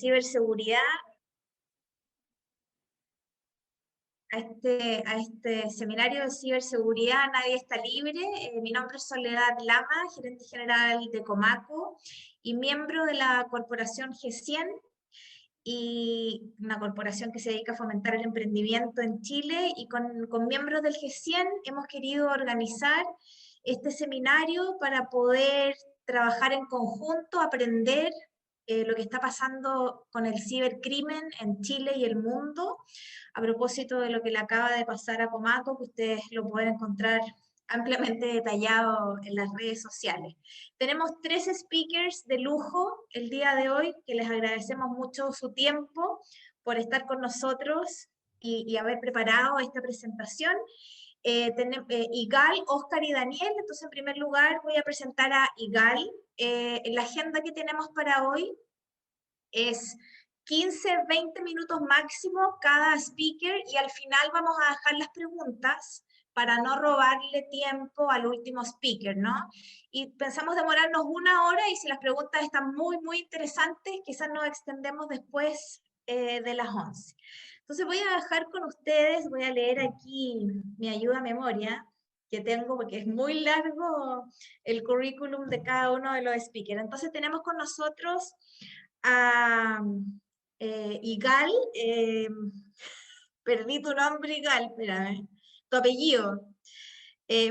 ciberseguridad, a este seminario de ciberseguridad. Nadie está libre. Mi nombre es Soledad Lama, gerente general de Comaco y miembro de la corporación G100, y una corporación que se dedica a fomentar el emprendimiento en Chile, y con miembros del G100 hemos querido organizar este seminario para poder trabajar en conjunto, aprender lo que está pasando con el cibercrimen en Chile y el mundo, a propósito de lo que le acaba de pasar a Comaco, que ustedes lo pueden encontrar ampliamente detallado en las redes sociales. Tenemos 3 speakers de lujo el día de hoy, que les agradecemos mucho su tiempo por estar con nosotros y haber preparado esta presentación. Igal, Oscar y Daniel. Entonces, en primer lugar, voy a presentar a Igal. La agenda que tenemos para hoy es 15-20 minutos máximo cada speaker, y al final vamos a dejar las preguntas para no robarle tiempo al último speaker, ¿no? Y pensamos demorarnos 1 hora, y si las preguntas están muy, muy interesantes, quizás nos extendemos después de las 11. Entonces voy a dejar con ustedes, voy a leer aquí mi ayuda a memoria que tengo, porque es muy largo el currículum de cada uno de los speakers. Entonces tenemos con nosotros a Igal, perdí tu nombre, Igal, espérame, tu apellido,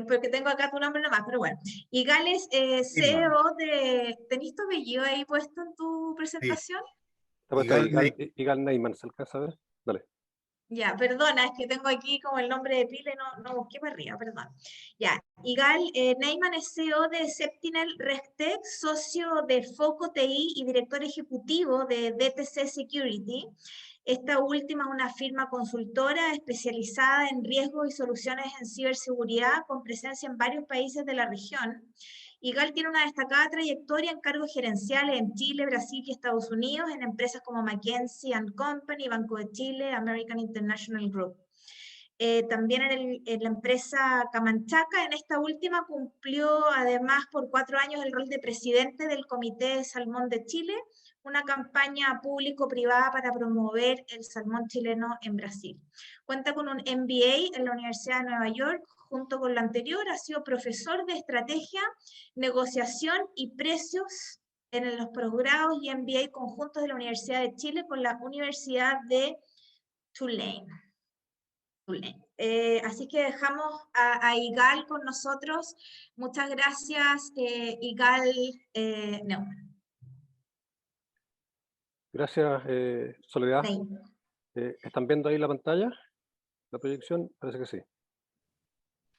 porque tengo acá tu nombre nomás, pero bueno. Igal es Neymar. CEO de... ¿Tenés tu apellido ahí puesto en tu Sí, presentación? Está puesto Igal Igal Neyman, ¿se alcanza a ver? Dale. Ya, perdona, es que tengo aquí como el nombre de pila y no busqué para arriba, perdón. Ya, Igal Neyman es CEO de Sentinel RegTech, socio de Foco TI y director ejecutivo de DTC Security. Esta última es una firma consultora especializada en riesgos y soluciones en ciberseguridad, con presencia en varios países de la región. Igal tiene una destacada trayectoria en cargos gerenciales en Chile, Brasil y Estados Unidos, en empresas como McKinsey & Company, Banco de Chile, American International Group. También en la empresa Camanchaca. En esta última cumplió además por 4 años el rol de presidente del Comité de Salmón de Chile, una campaña público-privada para promover el salmón chileno en Brasil. Cuenta con un MBA en la Universidad de Nueva York. Junto con lo anterior, ha sido profesor de estrategia, negociación y precios en los posgrados y MBA conjuntos de la Universidad de Chile con la Universidad de Tulane. Así que dejamos a Igal con nosotros. Muchas gracias, Igal Neumann. Gracias, Soledad. Neumann. ¿Están viendo ahí la pantalla? ¿La proyección? Parece que sí.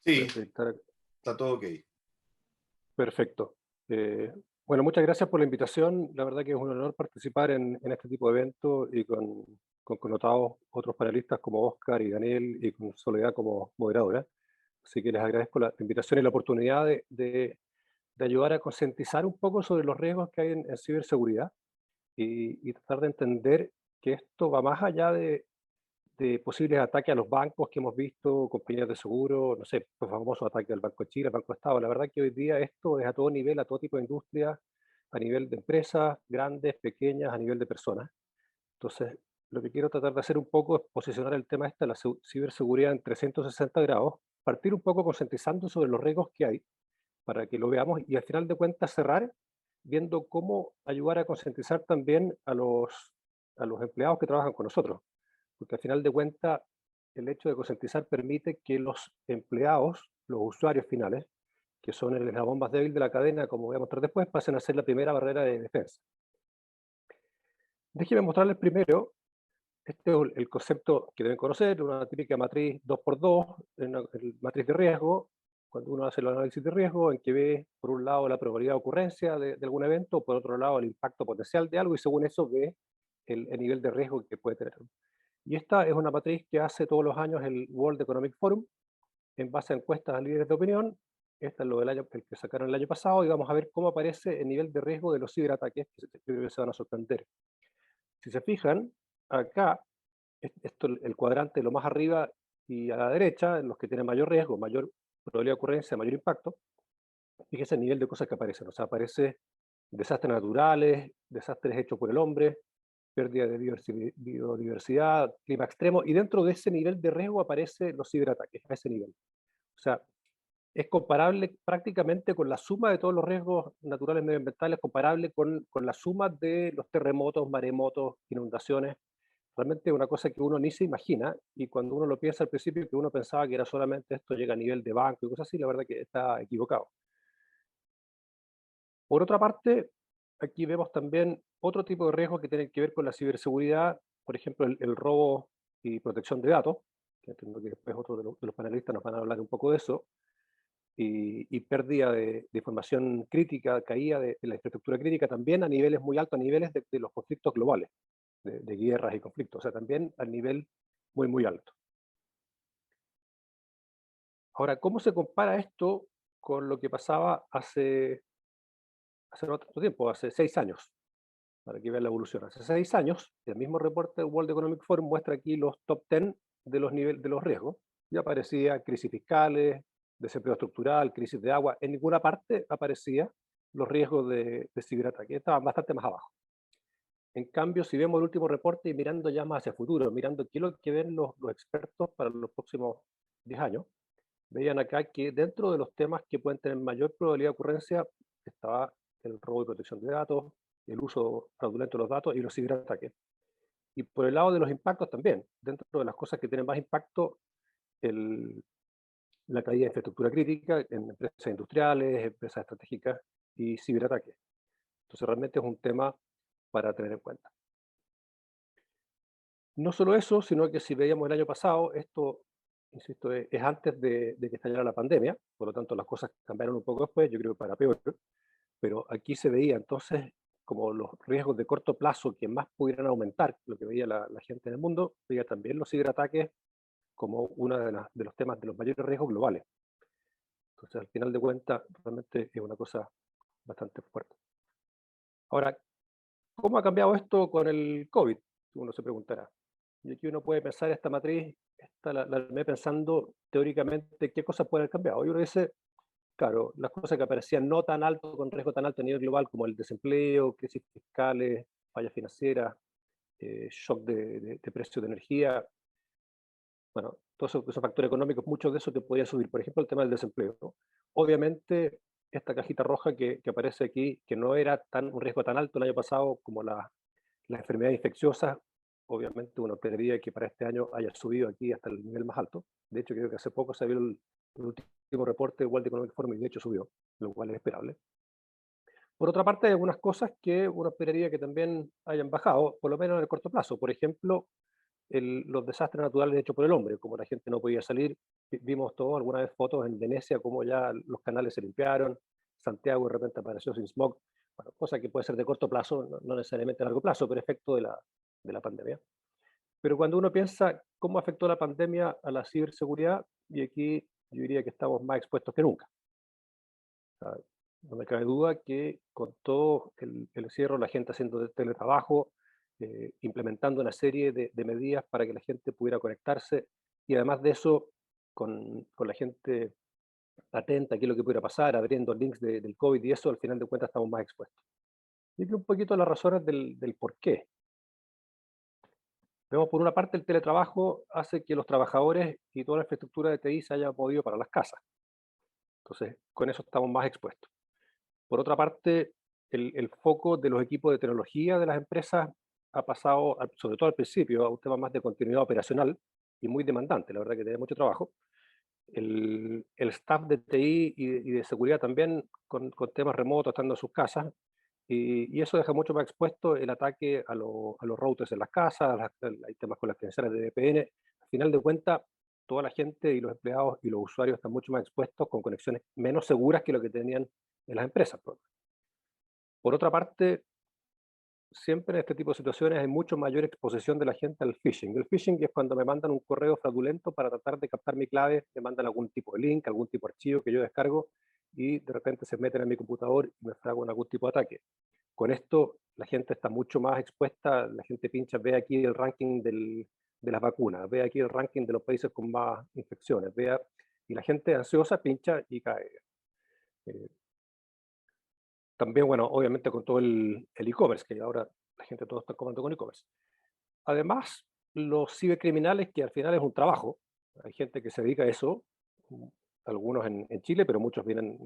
Sí, está todo ok. Perfecto. Bueno, muchas gracias por la invitación. La verdad que es un honor participar en este tipo de eventos, y con connotados otros panelistas como Oscar y Daniel, y con Soledad como moderadora. Así que les agradezco la invitación y la oportunidad de ayudar a concientizar un poco sobre los riesgos que hay en ciberseguridad, y tratar de entender que esto va más allá de posibles ataques a los bancos que hemos visto, compañías de seguro, no sé, los famosos ataques al Banco de Chile, al Banco de Estado. La verdad que hoy día esto es a todo nivel, a todo tipo de industria, a nivel de empresas, grandes, pequeñas, a nivel de personas. Entonces, lo que quiero tratar de hacer un poco es posicionar el tema de la ciberseguridad en 360 grados, partir un poco concientizando sobre los riesgos que hay, para que lo veamos, y al final de cuentas cerrar viendo cómo ayudar a concientizar también a los empleados que trabajan con nosotros. Porque al final de cuentas, el hecho de concientizar permite que los empleados, los usuarios finales, que son el eslabón más débil de la cadena, como voy a mostrar después, pasen a ser la primera barrera de defensa. Déjenme mostrarles primero, este es el concepto que deben conocer, una típica matriz 2x2, una matriz de riesgo, cuando uno hace el análisis de riesgo, en que ve, por un lado, la probabilidad de ocurrencia de algún evento, por otro lado, el impacto potencial de algo, y según eso ve el nivel de riesgo que puede tener. Y esta es una matriz que hace todos los años el World Economic Forum, en base a encuestas a líderes de opinión. Esta es lo el que sacaron el año pasado, y vamos a ver cómo aparece el nivel de riesgo de los ciberataques, que se van a sorprender. Si se fijan, acá, esto, el cuadrante lo más arriba y a la derecha, en los que tienen mayor riesgo, mayor probabilidad de ocurrencia, mayor impacto, fíjense el nivel de cosas que aparecen. O sea, aparece desastres naturales, desastres hechos por el hombre, pérdida de biodiversidad, clima extremo, y dentro de ese nivel de riesgo aparecen los ciberataques, a ese nivel. O sea, es comparable prácticamente con la suma de todos los riesgos naturales medioambientales, comparable con la suma de los terremotos, maremotos, inundaciones. Realmente es una cosa que uno ni se imagina, y cuando uno lo piensa al principio, que uno pensaba que era solamente esto llega a nivel de banco y cosas así, la verdad que está equivocado. Por otra parte, aquí vemos también otro tipo de riesgos que tienen que ver con la ciberseguridad, por ejemplo, el robo y protección de datos, que entiendo que después otros de los panelistas nos van a hablar un poco de eso, y pérdida de información crítica, caída de la infraestructura crítica también a niveles muy altos, a niveles de los conflictos globales, de guerras y conflictos, o sea, también a nivel muy, muy alto. Ahora, ¿cómo se compara esto con lo que pasaba hace no tanto tiempo, hace 6 años? Para que vean la evolución. Hace 6 años, el mismo reporte del World Economic Forum muestra aquí los top 10 de los niveles de los riesgos. Ya aparecía crisis fiscales, desempleo estructural, crisis de agua. En ninguna parte aparecía los riesgos de ciberataque. Estaban bastante más abajo. En cambio, si vemos el último reporte y mirando ya más hacia el futuro, mirando qué es lo que ven los expertos para los próximos 10 años, veían acá que dentro de los temas que pueden tener mayor probabilidad de ocurrencia estaba el robo y protección de datos, el uso fraudulento de los datos y los ciberataques. Y por el lado de los impactos también, dentro de las cosas que tienen más impacto, la caída de infraestructura crítica en empresas industriales, empresas estratégicas y ciberataques. Entonces realmente es un tema para tener en cuenta. No solo eso, sino que si veíamos el año pasado, esto, insisto, es antes de que estallara la pandemia, por lo tanto las cosas cambiaron un poco después, yo creo que para peor, pero aquí se veía entonces como los riesgos de corto plazo que más pudieran aumentar, lo que veía la gente en el mundo, veía también los ciberataques como uno de los temas de los mayores riesgos globales. Entonces, al final de cuentas, realmente es una cosa bastante fuerte. Ahora, ¿cómo ha cambiado esto con el COVID? Uno se preguntará. Y aquí uno puede pensar esta matriz, la armé pensando teóricamente qué cosas pueden haber cambiado. Y uno dice, claro, las cosas que aparecían no tan alto, con riesgo tan alto a nivel global, como el desempleo, crisis fiscales, fallas financieras, shock de precios de energía, bueno, todos esos factores económicos, muchos de esos que podían subir. Por ejemplo, el tema del desempleo, ¿no? Obviamente, esta cajita roja que aparece aquí, que no era un riesgo tan alto el año pasado como las enfermedades infecciosas, obviamente uno esperaría que para este año haya subido aquí hasta el nivel más alto. De hecho, creo que hace poco se vio el último reporte de World Economic Forum y de hecho subió, lo cual es esperable. Por otra parte, hay algunas cosas que uno esperaría que también hayan bajado, por lo menos en el corto plazo. Por ejemplo, los desastres naturales hechos por el hombre, como la gente no podía salir. Vimos todos alguna vez fotos en Venecia, como ya los canales se limpiaron, Santiago de repente apareció sin smog, bueno, cosa que puede ser de corto plazo, no necesariamente a largo plazo, pero efecto de la pandemia. Pero cuando uno piensa cómo afectó la pandemia a la ciberseguridad, y aquí yo diría que estamos más expuestos que nunca. O sea, no me cabe duda que con todo el encierro, la gente haciendo teletrabajo, implementando una serie de medidas para que la gente pudiera conectarse, y además de eso, con la gente atenta a qué es lo que pudiera pasar, abriendo links del COVID y eso, al final de cuentas estamos más expuestos. Y aquí un poquito las razones del por qué. Vemos por una parte el teletrabajo hace que los trabajadores y toda la infraestructura de TI se haya movido para las casas. Entonces, con eso estamos más expuestos. Por otra parte, el foco de los equipos de tecnología de las empresas ha pasado, sobre todo al principio, a un tema más de continuidad operacional y muy demandante, la verdad que tiene mucho trabajo. El staff de TI y de seguridad también con temas remotos, estando en sus casas, y eso deja mucho más expuesto el ataque a los routers en las casas, hay temas con las credenciales de VPN. Al final de cuentas, toda la gente y los empleados y los usuarios están mucho más expuestos con conexiones menos seguras que lo que tenían en las empresas. Por otra parte, siempre en este tipo de situaciones hay mucho mayor exposición de la gente al phishing. El phishing es cuando me mandan un correo fraudulento para tratar de captar mi clave, me mandan algún tipo de link, algún tipo de archivo que yo descargo y de repente se meten en mi computador y me fraguan algún tipo de ataque. Con esto la gente está mucho más expuesta, la gente pincha, ve aquí el ranking de las vacunas, ve aquí el ranking de los países con más infecciones, y la gente ansiosa pincha y cae. También, bueno, obviamente con todo el e-commerce, que ahora la gente todo está comprando con e-commerce. Además, los cibercriminales, que al final es un trabajo, hay gente que se dedica a eso, algunos en Chile, pero muchos vienen,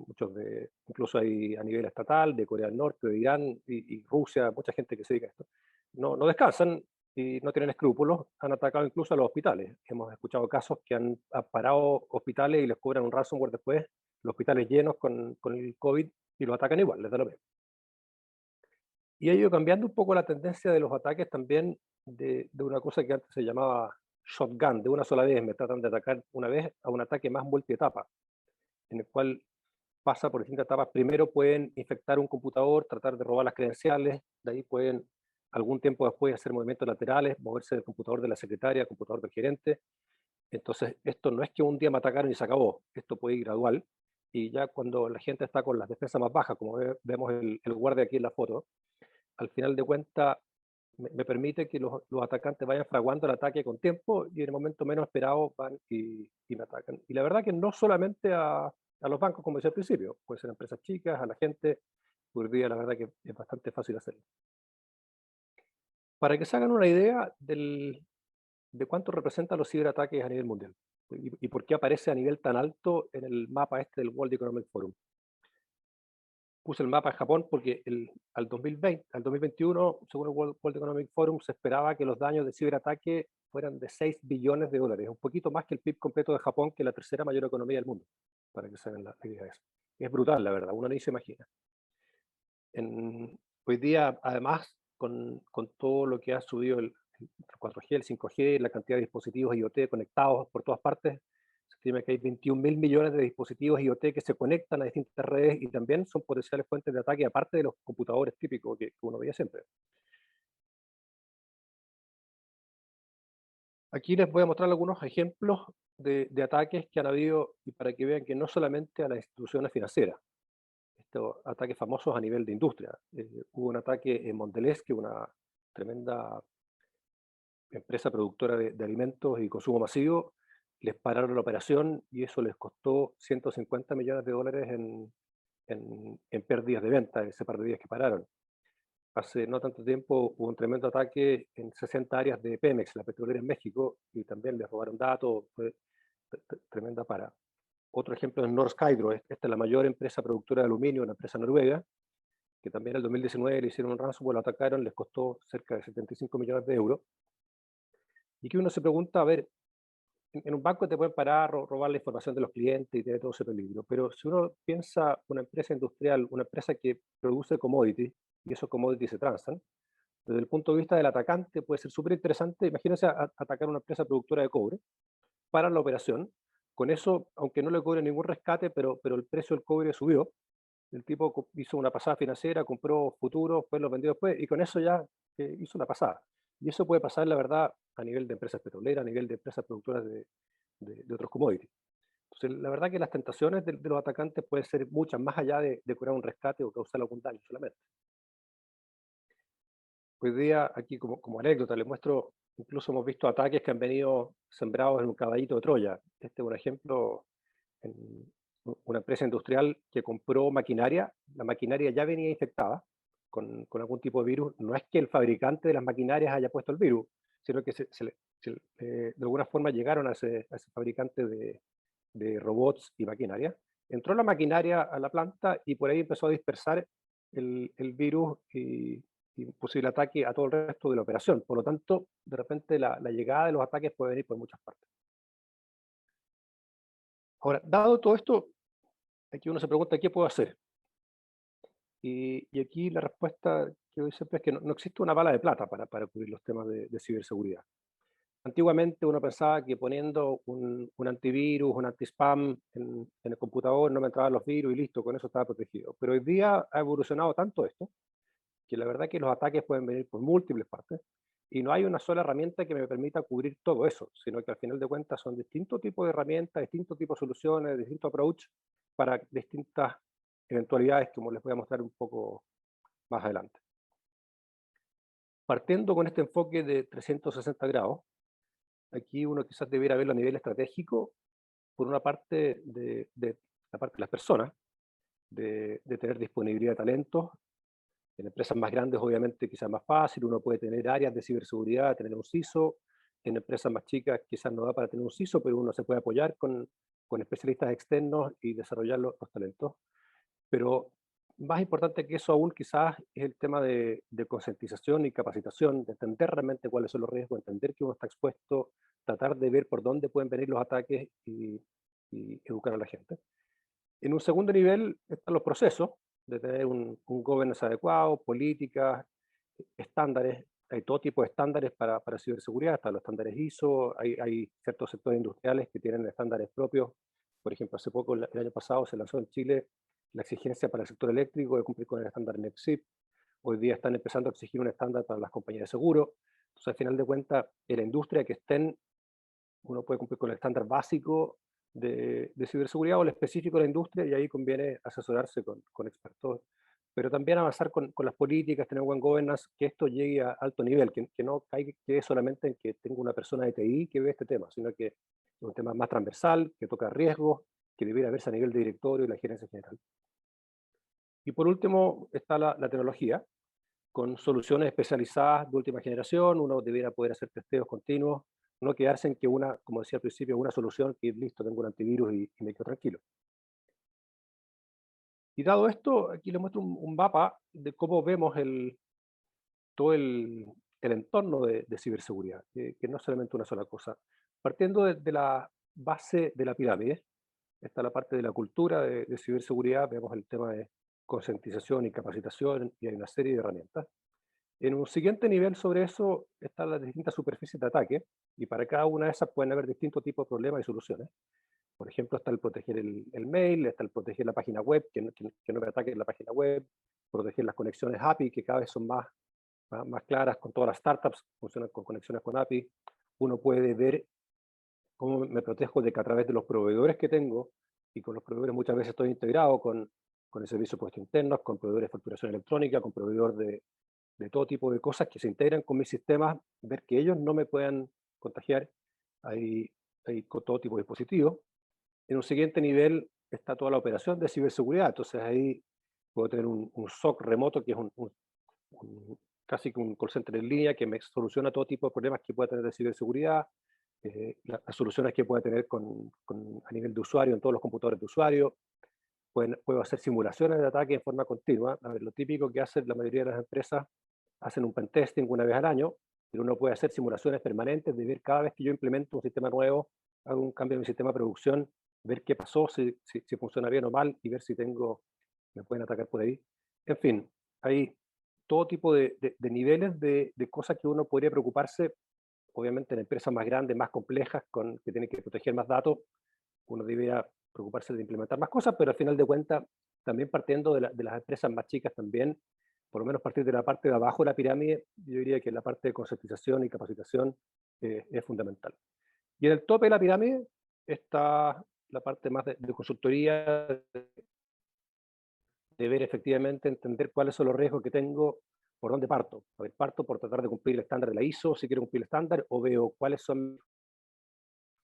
incluso hay a nivel estatal, de Corea del Norte, de Irán y Rusia, mucha gente que se dedica a esto. No descansan y no tienen escrúpulos, han atacado incluso a los hospitales. Hemos escuchado casos que han parado hospitales y les cobran un ransomware después, los hospitales llenos con el COVID y los atacan igual, les da lo mismo. Y ha ido cambiando un poco la tendencia de los ataques también de una cosa que antes se llamaba shotgun, de una sola vez, me tratan de atacar una vez, a un ataque más multietapa, en el cual pasa por distintas etapas. Primero pueden infectar un computador, tratar de robar las credenciales, de ahí pueden algún tiempo después hacer movimientos laterales, moverse del computador de la secretaria al computador del gerente. Entonces, esto no es que un día me atacaron y se acabó, esto puede ir gradual, y ya cuando la gente está con las defensas más bajas, como vemos el guardia aquí en la foto, al final de cuentas me permite que los atacantes vayan fraguando el ataque con tiempo y en el momento menos esperado van y me atacan. Y la verdad que no solamente a los bancos, como decía al principio, puede ser a empresas chicas, a la gente, hoy día la verdad que es bastante fácil hacerlo. Para que se hagan una idea de cuánto representan los ciberataques a nivel mundial y por qué aparece a nivel tan alto en el mapa este del World Economic Forum. Puse el mapa de Japón porque al 2021, según el World Economic Forum, se esperaba que los daños de ciberataque fueran de 6 billones de dólares, un poquito más que el PIB completo de Japón, que es la tercera mayor economía del mundo, para que se hagan la idea de eso. Es brutal, la verdad, uno ni se imagina. Hoy día, además, con todo lo que ha subido el 4G, el 5G, la cantidad de dispositivos IoT conectados por todas partes, se estima que hay 21.000 millones de dispositivos IoT que se conectan a distintas redes y también son potenciales fuentes de ataque, aparte de los computadores típicos que uno veía siempre. Aquí les voy a mostrar algunos ejemplos de ataques que han habido y para que vean que no solamente a las instituciones financieras, estos ataques famosos a nivel de industria. Hubo un ataque en Mondelez, que es una tremenda empresa productora de alimentos y consumo masivo, les pararon la operación y eso les costó 150 millones de dólares en pérdidas de venta en ese par de días que pararon. Hace no tanto tiempo hubo un tremendo ataque en 60 áreas de Pemex, la petrolera en México, y también les robaron datos, fue tremenda para. Otro ejemplo es Norsk Hydro, esta es la mayor empresa productora de aluminio, una empresa noruega, que también en el 2019 le hicieron un ransomware, lo atacaron, les costó cerca de 75 millones de euros. Y que uno se pregunta, a ver, en un banco te pueden parar, robar la información de los clientes y tiene todo ese peligro, pero si uno piensa una empresa industrial, una empresa que produce commodities, y esos commodities se transan, desde el punto de vista del atacante puede ser súper interesante. Imagínense atacar una empresa productora de cobre, para la operación, con eso, aunque no le cobre ningún rescate, pero el precio del cobre subió, el tipo hizo una pasada financiera, compró futuros, después los vendió después, y con eso ya hizo una pasada. Y eso puede pasar, la verdad, a nivel de empresas petroleras, a nivel de empresas productoras de otros commodities. Entonces, la verdad que las tentaciones de los atacantes pueden ser muchas, más allá de curar un rescate o causar algún daño solamente. Hoy día, aquí como anécdota, les muestro, incluso hemos visto ataques que han venido sembrados en un caballito de Troya. Este es un ejemplo en una empresa industrial que compró maquinaria. La maquinaria ya venía infectada con algún tipo de virus. No es que el fabricante de las maquinarias haya puesto el virus, sino que de alguna forma llegaron a ese fabricante de robots y maquinaria. Entró la maquinaria a la planta y por ahí empezó a dispersar el virus y posible ataque a todo el resto de la operación. Por lo tanto, de repente la llegada de los ataques puede venir por muchas partes. Ahora, dado todo esto, aquí uno se pregunta, ¿qué puedo hacer? Y aquí la respuesta que doy siempre es que no existe una bala de plata para cubrir los temas de ciberseguridad. Antiguamente uno pensaba que poniendo un antivirus, un anti-spam en el computador no me entraban los virus y listo, con eso estaba protegido. Pero hoy día ha evolucionado tanto esto, que la verdad que los ataques pueden venir por múltiples partes y no hay una sola herramienta que me permita cubrir todo eso, sino que al final de cuentas son distintos tipos de herramientas, distintos tipos de soluciones, distintos approach para distintas eventualidades, como les voy a mostrar un poco más adelante. Partiendo con este enfoque de 360 grados, aquí uno quizás debiera verlo a nivel estratégico, por una parte de la parte de las personas, de tener disponibilidad de talentos, En empresas más grandes, obviamente, quizás más fácil, uno puede tener áreas de ciberseguridad, tener un CISO. En empresas más chicas quizás no da para tener un CISO, pero uno se puede apoyar con especialistas externos y desarrollar los talentos. Pero más importante que eso aún quizás es el tema de concientización y capacitación, de entender realmente cuáles son los riesgos, entender que uno está expuesto, tratar de ver por dónde pueden venir los ataques y educar a la gente. En un segundo nivel están los procesos, de tener un governance adecuado, políticas, estándares. Hay todo tipo de estándares para ciberseguridad, están los estándares ISO, hay ciertos sectores industriales que tienen estándares propios. Por ejemplo, hace poco, el año pasado, se lanzó en Chile la exigencia para el sector eléctrico de cumplir con el estándar NEPSIP. Hoy día están empezando a exigir un estándar para las compañías de seguro. Entonces, al final de cuentas, en la industria que estén, uno puede cumplir con el estándar básico de ciberseguridad o el específico de la industria, y ahí conviene asesorarse con expertos, pero también avanzar con las políticas, tener buen governance, que esto llegue a alto nivel, que no quede solamente en que tenga una persona de TI que ve este tema, sino que es un tema más transversal, que toca riesgos, que debiera verse a nivel de directorio y la gerencia general. Y por último está la tecnología, con soluciones especializadas de última generación. Uno debiera poder hacer testeos continuos, no quedarse en que una, como decía al principio, una solución que listo, tengo un antivirus y me quedo tranquilo. Y dado esto, aquí les muestro un mapa de cómo vemos todo el entorno de ciberseguridad, que no es solamente una sola cosa. Partiendo de la base de la pirámide, está la parte de la cultura de ciberseguridad, vemos el tema de concientización y capacitación, y hay una serie de herramientas. En un siguiente nivel sobre eso están las distintas superficies de ataque, y para cada una de esas pueden haber distintos tipos de problemas y soluciones. Por ejemplo, está el proteger el mail, está el proteger la página web, que no me ataquen la página web, proteger las conexiones API, que cada vez son más claras con todas las startups, funcionan con conexiones con API. Uno puede ver cómo me protejo de que a través de los proveedores que tengo, y con los proveedores muchas veces estoy integrado con el servicio de puestos internos, con proveedores de facturación electrónica, con proveedores de todo tipo de cosas que se integran con mis sistemas, ver que ellos no me puedan contagiar. Hay con todo tipo de dispositivos. En un siguiente nivel está toda la operación de ciberseguridad, entonces ahí puedo tener un SOC remoto, que es casi que un call center en línea, que me soluciona todo tipo de problemas que pueda tener de ciberseguridad, las soluciones que pueda tener a nivel de usuario en todos los computadores de usuario. Puedo hacer simulaciones de ataque en forma continua. A ver, lo típico que hacen la mayoría de las empresas, hacen un pentesting una vez al año, pero uno puede hacer simulaciones permanentes de ver cada vez que yo implemento un sistema nuevo, hago un cambio en mi sistema de producción, ver qué pasó, si funciona bien o mal, y ver si me pueden atacar por ahí. En fin, hay todo tipo de niveles de cosas que uno podría preocuparse. Obviamente en empresas más grandes, más complejas, que tienen que proteger más datos, uno debería preocuparse de implementar más cosas, pero al final de cuentas, también partiendo de las empresas más chicas también, por lo menos partir de la parte de abajo de la pirámide, yo diría que la parte de concientización y capacitación es fundamental. Y en el tope de la pirámide está la parte más de consultoría, de ver efectivamente, entender cuáles son los riesgos que tengo, por dónde parto. A ver, parto por tratar de cumplir el estándar de la ISO, si quiero cumplir el estándar, o veo cuáles son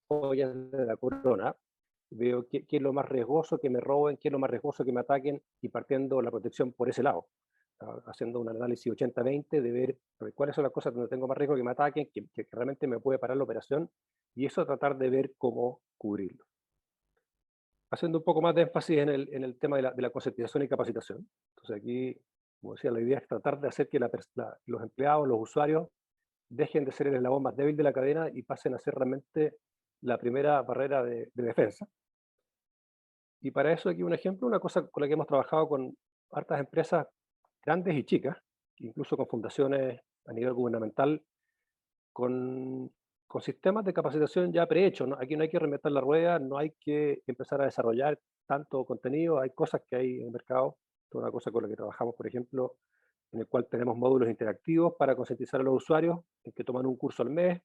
joyas de la corona, veo qué es lo más riesgoso que me roben, qué es lo más riesgoso que me ataquen, y partiendo la protección por ese lado, haciendo un análisis 80-20 de ver cuáles son las cosas donde tengo más riesgo que me ataquen, que realmente me puede parar la operación, y eso tratar de ver cómo cubrirlo. Haciendo un poco más de énfasis en el tema de la concientización y capacitación. Entonces aquí, como decía, la idea es tratar de hacer que los empleados, los usuarios, dejen de ser el eslabón más débil de la cadena y pasen a ser realmente la primera barrera de defensa. Y para eso aquí un ejemplo, una cosa con la que hemos trabajado con hartas empresas grandes y chicas, incluso con fundaciones a nivel gubernamental, con sistemas de capacitación ya prehechos, ¿no? Aquí no hay que reinventar la rueda, no hay que empezar a desarrollar tanto contenido, hay cosas que hay en el mercado. Toda una cosa con la que trabajamos, por ejemplo, en el cual tenemos módulos interactivos para concientizar a los usuarios, en que toman un curso al mes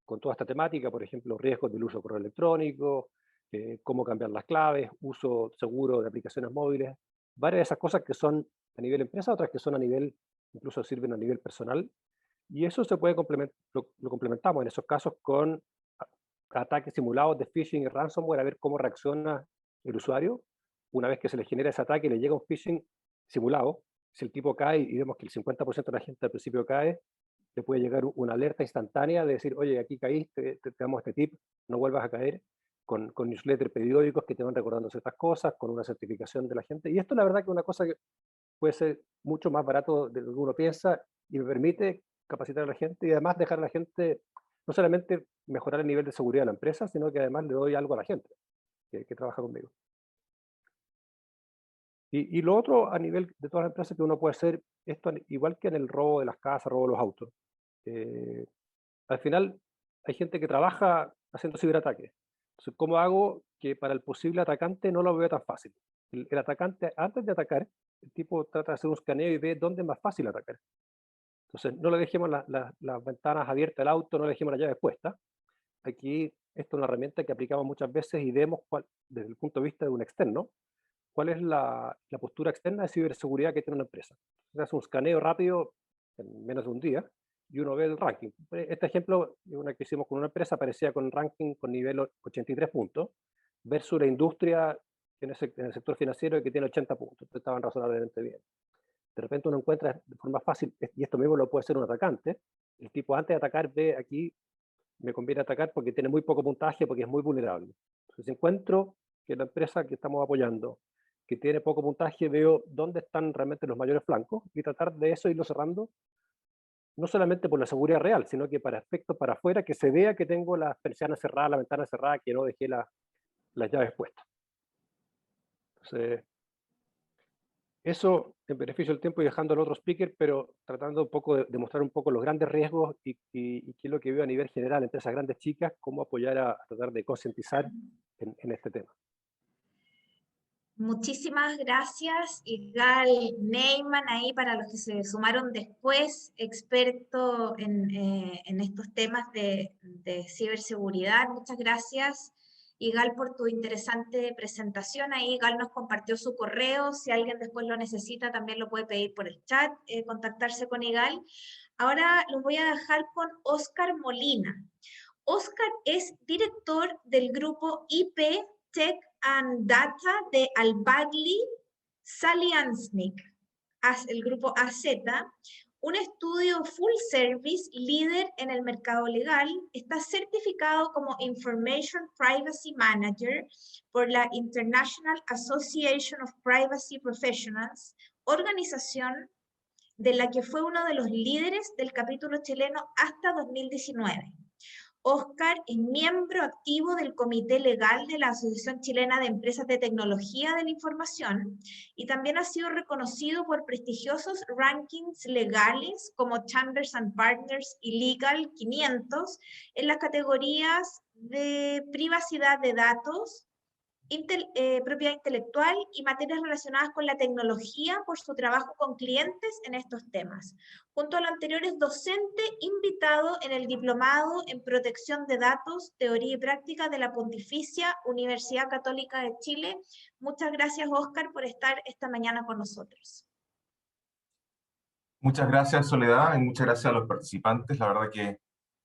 con toda esta temática, por ejemplo, riesgos del uso de correo electrónico, cómo cambiar las claves, uso seguro de aplicaciones móviles, varias de esas cosas que son a nivel empresa, otras que son a nivel, incluso sirven a nivel personal, y eso se puede lo complementamos en esos casos con ataques simulados de phishing y ransomware, a ver cómo reacciona el usuario una vez que se le genera ese ataque y le llega un phishing simulado, si el tipo cae y vemos que el 50% de la gente al principio cae, te puede llegar una alerta instantánea de decir, oye, aquí caíste, te damos este tip, no vuelvas a caer, con newsletters periódicos que te van recordando ciertas cosas, con una certificación de la gente. Y esto la verdad que es una cosa que puede ser mucho más barato de lo que uno piensa y me permite capacitar a la gente y además dejar a la gente, no solamente mejorar el nivel de seguridad de la empresa, sino que además le doy algo a la gente que trabaja conmigo. Y lo otro a nivel de todas las empresas que uno puede hacer, esto igual que en el robo de las casas, robo de los autos. Al final hay gente que trabaja haciendo ciberataques. Entonces, ¿cómo hago que para el posible atacante no lo vea tan fácil? El atacante, antes de atacar, el tipo trata de hacer un escaneo y ve dónde es más fácil atacar. Entonces, no le dejemos las ventanas abiertas del auto, no le dejemos las llaves puestas. Aquí, esto es una herramienta que aplicamos muchas veces y vemos desde el punto de vista de un externo, cuál es la postura externa de ciberseguridad que tiene una empresa. Se hace un escaneo rápido en menos de un día y uno ve el ranking. Este ejemplo es una que hicimos con una empresa, aparecía con ranking con nivel 83 puntos, versus la industria en el sector financiero que tiene 80 puntos. Entonces estaban razonablemente bien. De repente uno encuentra de forma fácil, y esto mismo lo puede hacer un atacante, el tipo antes de atacar ve aquí, me conviene atacar porque tiene muy poco puntaje, porque es muy vulnerable. Entonces si encuentro que la empresa que estamos apoyando, que tiene poco puntaje, veo dónde están realmente los mayores flancos y tratar de eso irlo cerrando, no solamente por la seguridad real, sino que para efectos para afuera, que se vea que tengo las persianas cerradas, la ventana cerrada, que no dejé las llaves puestas. Entonces, eso en beneficio del tiempo y dejando al otro speaker, pero tratando un poco de mostrar un poco los grandes riesgos y qué es lo que veo a nivel general, empresas grandes, chicas, cómo apoyar a tratar de concientizar en este tema. Muchísimas gracias, Igal Neyman, ahí para los que se sumaron después, experto en estos temas de ciberseguridad. Muchas gracias, Igal, por tu interesante presentación. Ahí Igal nos compartió su correo. Si alguien después lo necesita, también lo puede pedir por el chat, contactarse con Igal. Ahora los voy a dejar con Óscar Molina. Óscar es director del grupo IP Tech and Data de Al-Bagli Saliansnik, el grupo AZ, un estudio full service líder en el mercado legal. Está certificado como Information Privacy Manager por la International Association of Privacy Professionals, organización de la que fue uno de los líderes del capítulo chileno hasta 2019. Óscar es miembro activo del Comité Legal de la Asociación Chilena de Empresas de Tecnología de la Información y también ha sido reconocido por prestigiosos rankings legales como Chambers and Partners y Legal 500 en las categorías de privacidad de datos, propiedad intelectual y materias relacionadas con la tecnología por su trabajo con clientes en estos temas. Junto a lo anterior es docente invitado en el Diplomado en Protección de Datos, Teoría y Práctica de la Pontificia Universidad Católica de Chile. Muchas gracias, Óscar, por estar esta mañana con nosotros. Muchas gracias, Soledad, y muchas gracias a los participantes. La verdad que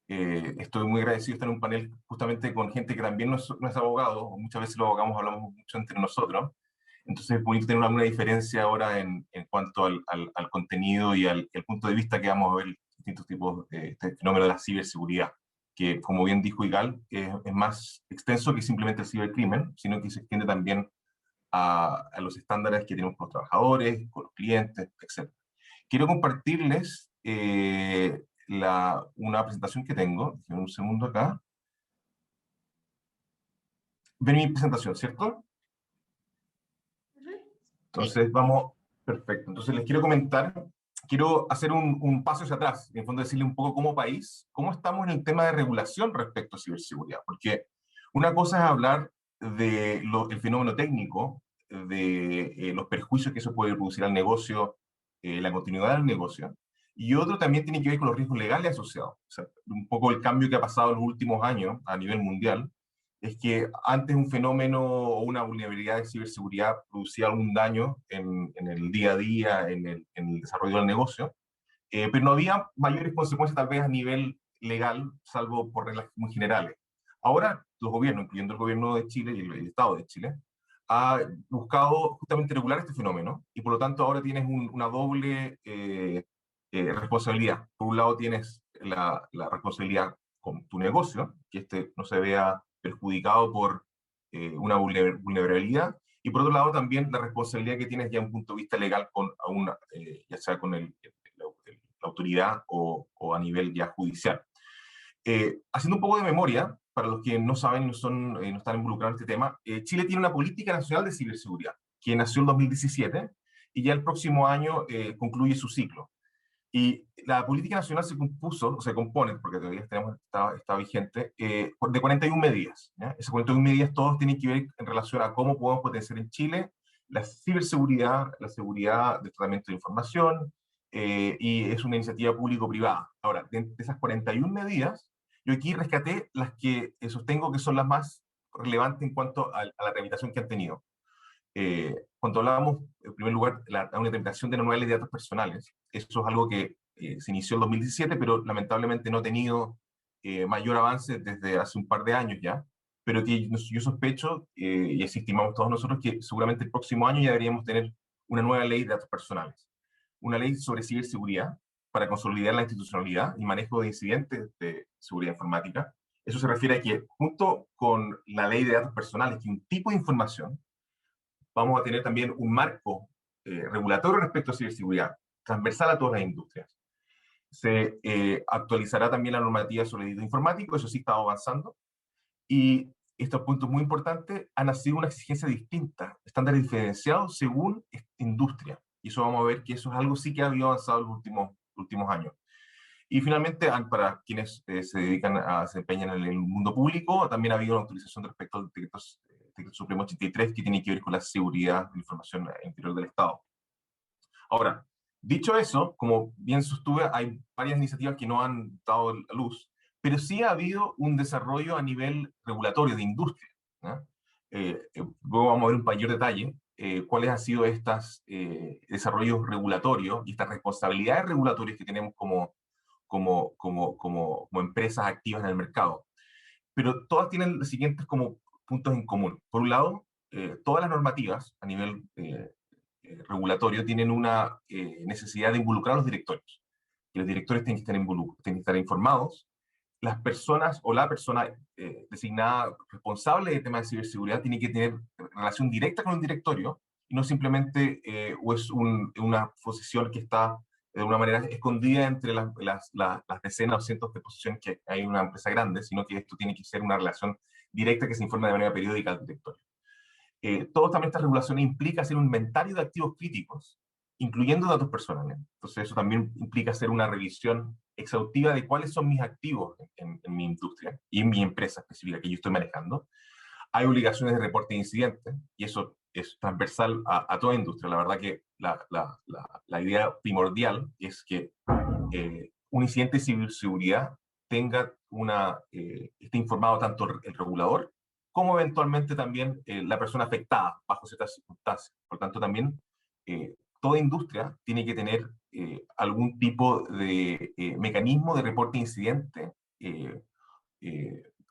estoy muy agradecido de estar en un panel justamente con gente que también no es abogado. Muchas veces los abogados hablamos mucho entre nosotros. Entonces es bonito tener alguna diferencia ahora en cuanto al contenido y al punto de vista que vamos a ver distintos tipos de este fenómeno de la ciberseguridad, que como bien dijo Igal, es más extenso que simplemente el cibercrimen, sino que se extiende también a los estándares que tenemos con los trabajadores, con los clientes, etc. Quiero compartirles una presentación que tengo. Déjenme un segundo acá. Ven mi presentación, ¿cierto? Entonces vamos, perfecto. Entonces les quiero comentar, quiero hacer un paso hacia atrás, en el fondo decirle un poco como país, cómo estamos en el tema de regulación respecto a ciberseguridad. Porque una cosa es hablar del fenómeno técnico, de los perjuicios que eso puede producir al negocio, la continuidad del negocio, y otro también tiene que ver con los riesgos legales asociados. O sea, un poco el cambio que ha pasado en los últimos años a nivel mundial es que antes un fenómeno o una vulnerabilidad de ciberseguridad producía algún daño en el día a día, en el desarrollo del negocio, pero no había mayores consecuencias tal vez a nivel legal, salvo por reglas muy generales. Ahora los gobiernos, incluyendo el gobierno de Chile y el Estado de Chile, ha buscado justamente regular este fenómeno, y por lo tanto ahora tienes una doble responsabilidad. Por un lado tienes la responsabilidad con tu negocio, que este no se vea perjudicado por una vulnerabilidad, y por otro lado también la responsabilidad que tienes ya en un punto de vista legal con ya sea con la autoridad o a nivel ya judicial. Haciendo un poco de memoria, para los que no saben, no están involucrados en este tema, Chile tiene una política nacional de ciberseguridad, que nació en 2017, y ya el próximo año concluye su ciclo. Y la política nacional se compone, porque todavía está vigente, de 41 medidas. ¿Ya? Esas 41 medidas todas tienen que ver en relación a cómo podemos potenciar en Chile la ciberseguridad, la seguridad de tratamiento de información, y es una iniciativa público-privada. Ahora, de esas 41 medidas, yo aquí rescaté las que sostengo que son las más relevantes en cuanto a la tramitación que han tenido. Cuando hablábamos, en primer lugar, de una tramitación de la nueva ley de datos personales, eso es algo que se inició en 2017, pero lamentablemente no ha tenido mayor avance desde hace un par de años ya, pero que yo sospecho, y así estimamos todos nosotros, que seguramente el próximo año ya deberíamos tener una nueva ley de datos personales, una ley sobre ciberseguridad para consolidar la institucionalidad y manejo de incidentes de seguridad informática. Eso se refiere a que, junto con la ley de datos personales, que es un tipo de información, vamos a tener también un marco regulatorio respecto a ciberseguridad, transversal a todas las industrias. Se actualizará también la normativa sobre delito informático, eso sí está avanzando, y estos puntos muy importantes han nacido una exigencia distinta, estándares diferenciados según industria, y eso vamos a ver que eso es algo sí que ha habido avanzado en los últimos años. Y finalmente, para quienes se desempeñan en el mundo público, también ha habido una actualización respecto al decreto Supremo 83, que tiene que ver con la seguridad de la información interior del Estado. Ahora, dicho eso, como bien sostuve, hay varias iniciativas que no han dado a luz, pero sí ha habido un desarrollo a nivel regulatorio de industria, ¿no? Luego vamos a ver un mayor detalle cuáles han sido estos desarrollos regulatorios y estas responsabilidades regulatorias que tenemos como empresas activas en el mercado. Pero todas tienen los siguientes como puntos en común. Por un lado, todas las normativas a nivel regulatorio tienen una necesidad de involucrar a los directorios. Y los directores tienen que estar informados. Las personas o la persona designada responsable del tema de ciberseguridad tiene que tener relación directa con el directorio, y no simplemente o es una posición que está de alguna manera escondida entre las decenas o cientos de posiciones que hay en una empresa grande, sino que esto tiene que ser una relación directa que se informe de manera periódica al directorio. Todas también estas regulaciones implica hacer un inventario de activos críticos, incluyendo datos personales. Entonces eso también implica hacer una revisión exhaustiva de cuáles son mis activos en mi industria y en mi empresa específica que yo estoy manejando. Hay obligaciones de reporte de incidentes, y eso es transversal a toda industria. La verdad que la idea primordial es que un incidente de ciberseguridad esté informado tanto el regulador como eventualmente también la persona afectada bajo ciertas circunstancias. Por tanto, también toda industria tiene que tener algún tipo de mecanismo de reporte de incidente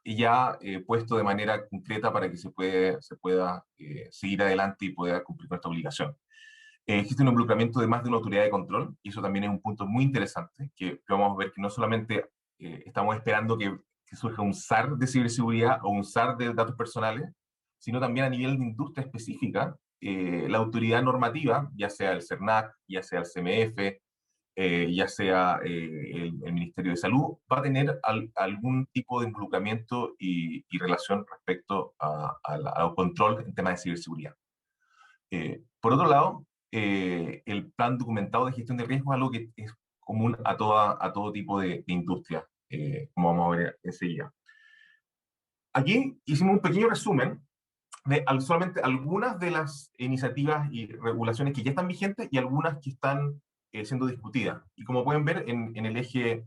y ya puesto de manera concreta para que se pueda seguir adelante y pueda cumplir nuestra obligación. Existe un involucramiento de más de una autoridad de control, y eso también es un punto muy interesante, que vamos a ver que no solamente estamos esperando que surja un SAR de ciberseguridad o un SAR de datos personales, sino también a nivel de industria específica, la autoridad normativa, ya sea el CERNAC, ya sea el CMF, ya sea el Ministerio de Salud, va a tener algún tipo de involucramiento y relación respecto al control en temas de ciberseguridad. Por otro lado, el plan documentado de gestión de riesgo es algo que es común a todo tipo de industria, como vamos a ver enseguida. Aquí hicimos un pequeño resumen de solamente algunas de las iniciativas y regulaciones que ya están vigentes y algunas que están siendo discutidas. Y como pueden ver en el eje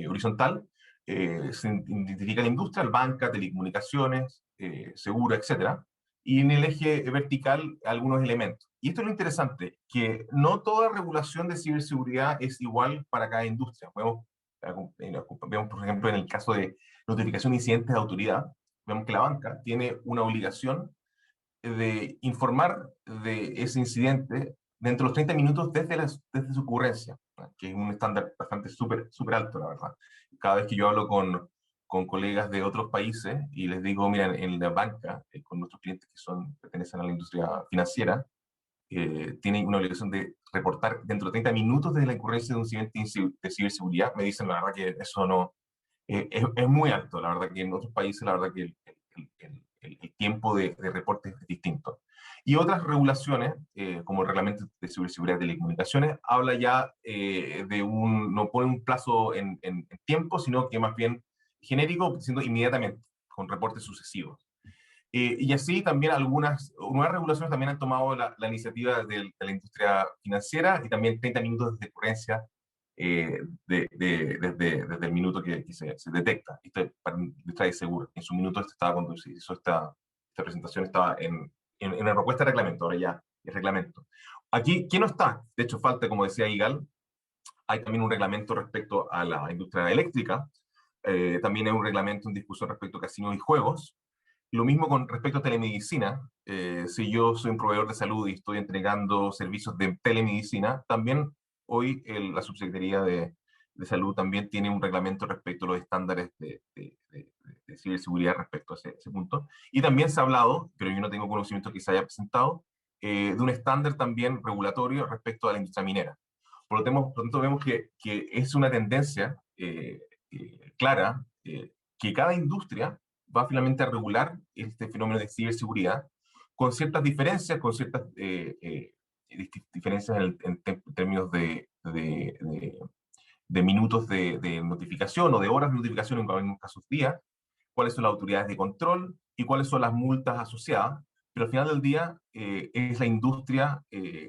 horizontal, se identifica la industria, la banca, telecomunicaciones, seguro, etc. Y en el eje vertical algunos elementos. Y esto es lo interesante, que no toda regulación de ciberseguridad es igual para cada industria. Vemos, por ejemplo, en el caso de notificación de incidentes de autoridad, vemos que la banca tiene una obligación de informar de ese incidente dentro de los 30 minutos desde su ocurrencia, que es un estándar bastante súper alto, la verdad. Cada vez que yo hablo con colegas de otros países y les digo, mira, en la banca, con nuestros clientes que pertenecen a la industria financiera, tienen una obligación de reportar dentro de 30 minutos desde la ocurrencia de un incidente de ciberseguridad. Me dicen, la verdad, que eso no es muy alto. La verdad que en otros países, la verdad que el tiempo de reporte es distinto. Y otras regulaciones, como el Reglamento de Ciberseguridad de Telecomunicaciones, habla ya no pone un plazo en tiempo, sino que más bien genérico, siendo inmediatamente, con reportes sucesivos. Y así también algunas nuevas regulaciones también han tomado la iniciativa de la industria financiera, y también 30 minutos de ocurrencia desde el minuto que se detecta. Esto para estar seguro. En su minuto estaba cuando se hizo esta presentación, estaba en la propuesta de reglamento, ahora ya es reglamento. Aquí, ¿qué no está? De hecho, falta, como decía Igal, hay también un reglamento respecto a la industria eléctrica, también hay un reglamento en discusión respecto a casinos y juegos. Lo mismo con respecto a telemedicina. Si yo soy un proveedor de salud y estoy entregando servicios de telemedicina, también hoy la Subsecretaría de Salud también tiene un reglamento respecto a los estándares de ciberseguridad respecto a ese punto. Y también se ha hablado, pero yo no tengo conocimiento que se haya presentado, de un estándar también regulatorio respecto a la industria minera. Por lo tanto, vemos que es una tendencia clara que cada industria va finalmente a regular este fenómeno de ciberseguridad con ciertas diferencias, con ciertas diferencias en términos de minutos de notificación o de horas de notificación, en algunos casos días, cuáles son las autoridades de control y cuáles son las multas asociadas, pero al final del día es la industria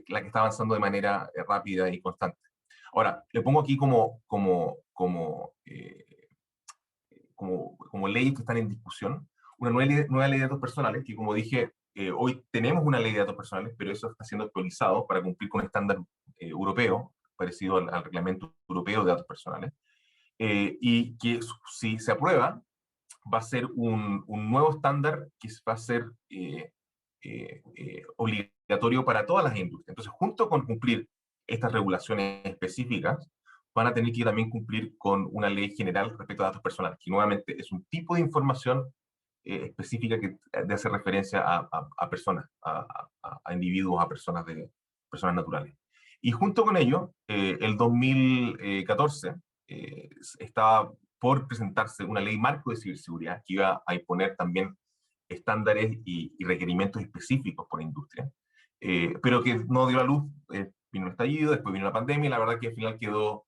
la que está avanzando de manera rápida y constante. Ahora, le pongo aquí como leyes que están en discusión, una nueva ley de datos personales, que como dije, hoy tenemos una ley de datos personales, pero eso está siendo actualizado para cumplir con un estándar europeo, parecido al reglamento europeo de datos personales, y que si se aprueba, va a ser un nuevo estándar que va a ser obligatorio para todas las industrias. Entonces, junto con cumplir estas regulaciones específicas, van a tener que también cumplir con una ley general respecto a datos personales, que nuevamente es un tipo de información específica que hace referencia a personas, a individuos, a personas naturales. Y junto con ello, el 2014 estaba por presentarse una ley marco de ciberseguridad que iba a imponer también estándares y requerimientos específicos por industria, pero que no dio a luz. Vino el estallido, después vino la pandemia, y la verdad que al final quedó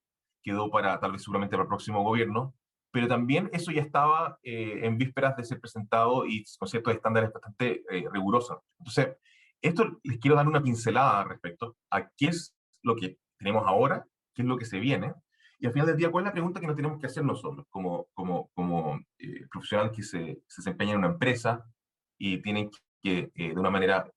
para, tal vez seguramente para el próximo gobierno, pero también eso ya estaba en vísperas de ser presentado y con ciertos estándares bastante rigurosos. Entonces, esto les quiero dar una pincelada respecto a qué es lo que tenemos ahora, qué es lo que se viene, y al final del día, ¿cuál es la pregunta que nos tenemos que hacer nosotros como profesional que se desempeña en una empresa y tienen que, de una manera,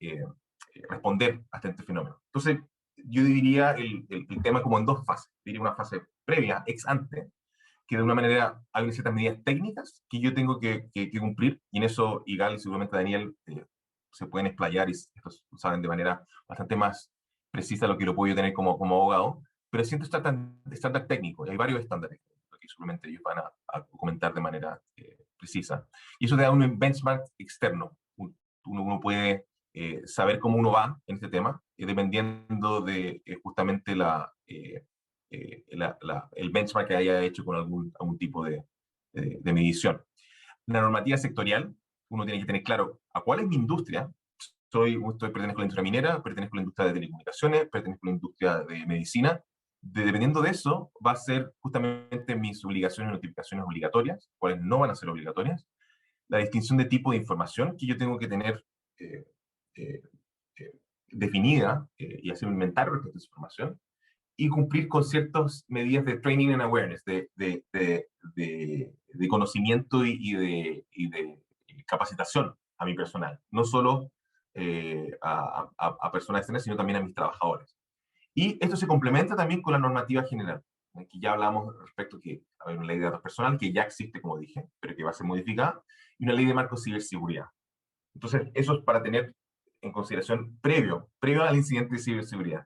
responder a este fenómeno? Entonces, yo dividiría el tema como en dos fases. Diría una fase previa, ex ante, que de una manera hay ciertas medidas técnicas que yo tengo que cumplir, y en eso Igal y seguramente Daniel se pueden explayar, y estos saben de manera bastante más precisa lo que lo puedo yo tener como abogado, pero siento estándar técnico, y hay varios estándares que seguramente ellos van a comentar de manera precisa. Y eso te da un benchmark externo. Uno puede saber cómo uno va en este tema, dependiendo de justamente el benchmark que haya hecho con algún tipo de medición. La normativa sectorial, uno tiene que tener claro a cuál es mi industria. Pertenezco a la industria minera, pertenezco a la industria de telecomunicaciones, pertenezco a la industria de medicina. Dependiendo de eso, va a ser justamente mis obligaciones y notificaciones obligatorias, cuáles no van a ser obligatorias, la distinción de tipo de información que yo tengo que tener definida y hacer un inventario respecto a esa información, y cumplir con ciertas medidas de training and awareness, de conocimiento y de capacitación a mi personal, no solo a personas externas, sino también a mis trabajadores. Y esto se complementa también con la normativa general. Aquí ya hablamos respecto que haber una ley de datos personal que ya existe, como dije, pero que va a ser modificada, y una ley de marco de ciberseguridad. Entonces, eso es para tener en consideración previo al incidente de ciberseguridad.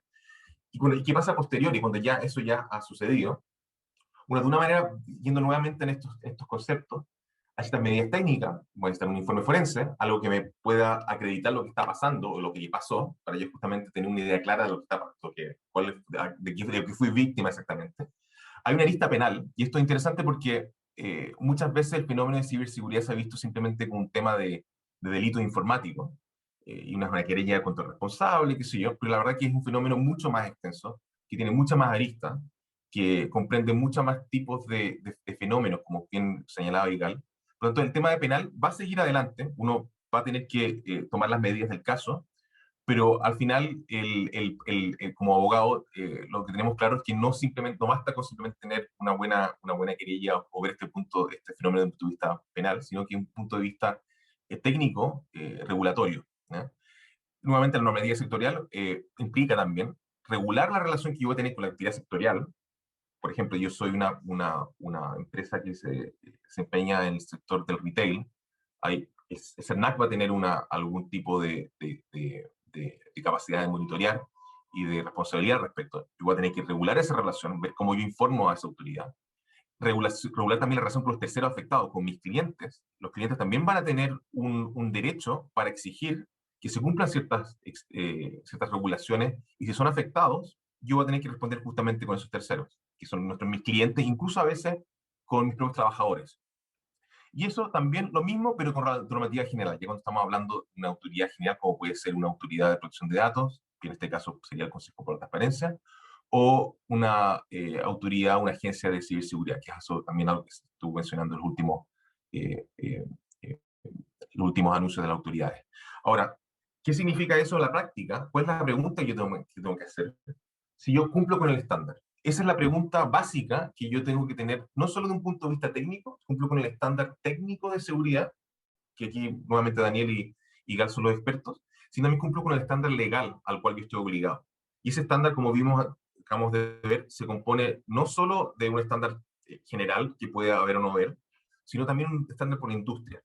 ¿Y qué pasa posterior? Y cuando ya eso ya ha sucedido, de una manera, yendo nuevamente en estos conceptos, hay estas medidas técnicas, voy a necesitar un informe forense, algo que me pueda acreditar lo que está pasando o lo que pasó, para yo justamente tener una idea clara de lo que está pasando, de que fui víctima exactamente. Hay una arista penal, y esto es interesante porque muchas veces el fenómeno de ciberseguridad se ha visto simplemente como un tema de delito informático, y una querella contra el responsable, qué sé yo, pero la verdad que es un fenómeno mucho más extenso, que tiene muchas más aristas, que comprende muchos más tipos de fenómenos, como bien señalaba Igal. Por lo tanto, el tema de penal va a seguir adelante, uno va a tener que tomar las medidas del caso, pero al final, como abogado, lo que tenemos claro es que no basta con simplemente tener una buena querella o ver este fenómeno desde un punto de vista penal, sino que un punto de vista técnico, regulatorio. Nuevamente, la normativa sectorial implica también regular la relación que yo voy a tener con la actividad sectorial. Por ejemplo, yo soy una empresa que se desempeña en el sector del retail. El CERNAC va a tener algún tipo de capacidad de monitorear y de responsabilidad al respecto. Yo voy a tener que regular esa relación, ver cómo yo informo a esa autoridad. Regular también la relación con los terceros afectados, con mis clientes. Los clientes también van a tener un derecho para exigir que se cumplan ciertas regulaciones, y si son afectados, yo voy a tener que responder justamente con esos terceros, que son mis clientes, incluso a veces con mis propios trabajadores. Y eso también lo mismo, pero con normativa general, ya cuando estamos hablando de una autoridad general, como puede ser una autoridad de protección de datos, que en este caso sería el Consejo por la Transparencia, o una autoridad, una agencia de ciberseguridad, que es eso también algo que se estuvo mencionando en los últimos anuncios de las autoridades. Ahora, ¿qué significa eso en la práctica? ¿Cuál es la pregunta que yo tengo que hacer? Si yo cumplo con el estándar. Esa es la pregunta básica que yo tengo que tener, no solo de un punto de vista técnico, cumplo con el estándar técnico de seguridad, que aquí nuevamente Daniel y Gal son los expertos, sino también cumplo con el estándar legal al cual yo estoy obligado. Y ese estándar, como acabamos de ver, se compone no solo de un estándar general que puede haber o no haber, sino también un estándar por industria.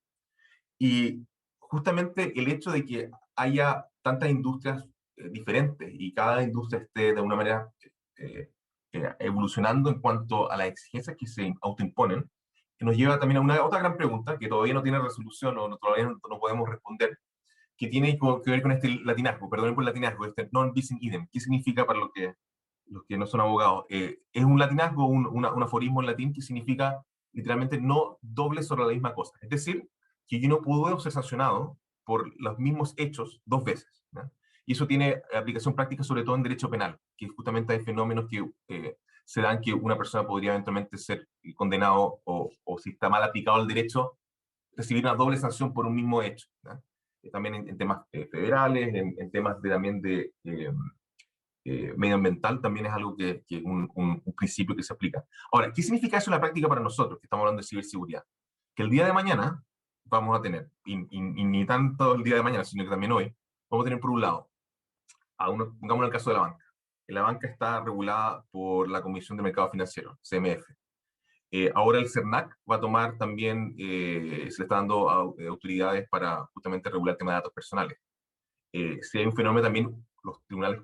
Y justamente el hecho de que haya tantas industrias diferentes y cada industria esté de alguna manera evolucionando en cuanto a las exigencias que se autoimponen, que nos lleva también a una otra gran pregunta que todavía no tiene resolución o todavía no podemos responder, que tiene que ver con este latinazgo, perdón por el latinazgo, este non bis in idem. ¿Qué significa para los que no son abogados? Es un latinazgo, un aforismo en latín que significa literalmente no doble sobre la misma cosa. Es decir, que yo no puedo ser sancionado por los mismos hechos dos veces, ¿no? Y eso tiene aplicación práctica sobre todo en derecho penal, que justamente hay fenómenos que se dan que una persona podría eventualmente ser condenado o si está mal aplicado el derecho, recibir una doble sanción por un mismo hecho, ¿no? También en temas federales, en temas también de medioambiental, también es algo que un principio que se aplica. Ahora, ¿qué significa eso en la práctica para nosotros, que estamos hablando de ciberseguridad? Que el día de mañana vamos a tener, y ni tanto el día de mañana, sino que también hoy, vamos a tener por un lado, pongamos el caso de la banca. La banca está regulada por la Comisión de Mercado Financiero, CMF. Ahora el CERNAC va a tomar también, se le está dando autoridades para justamente regular el tema de datos personales. Si hay un fenómeno también, los tribunales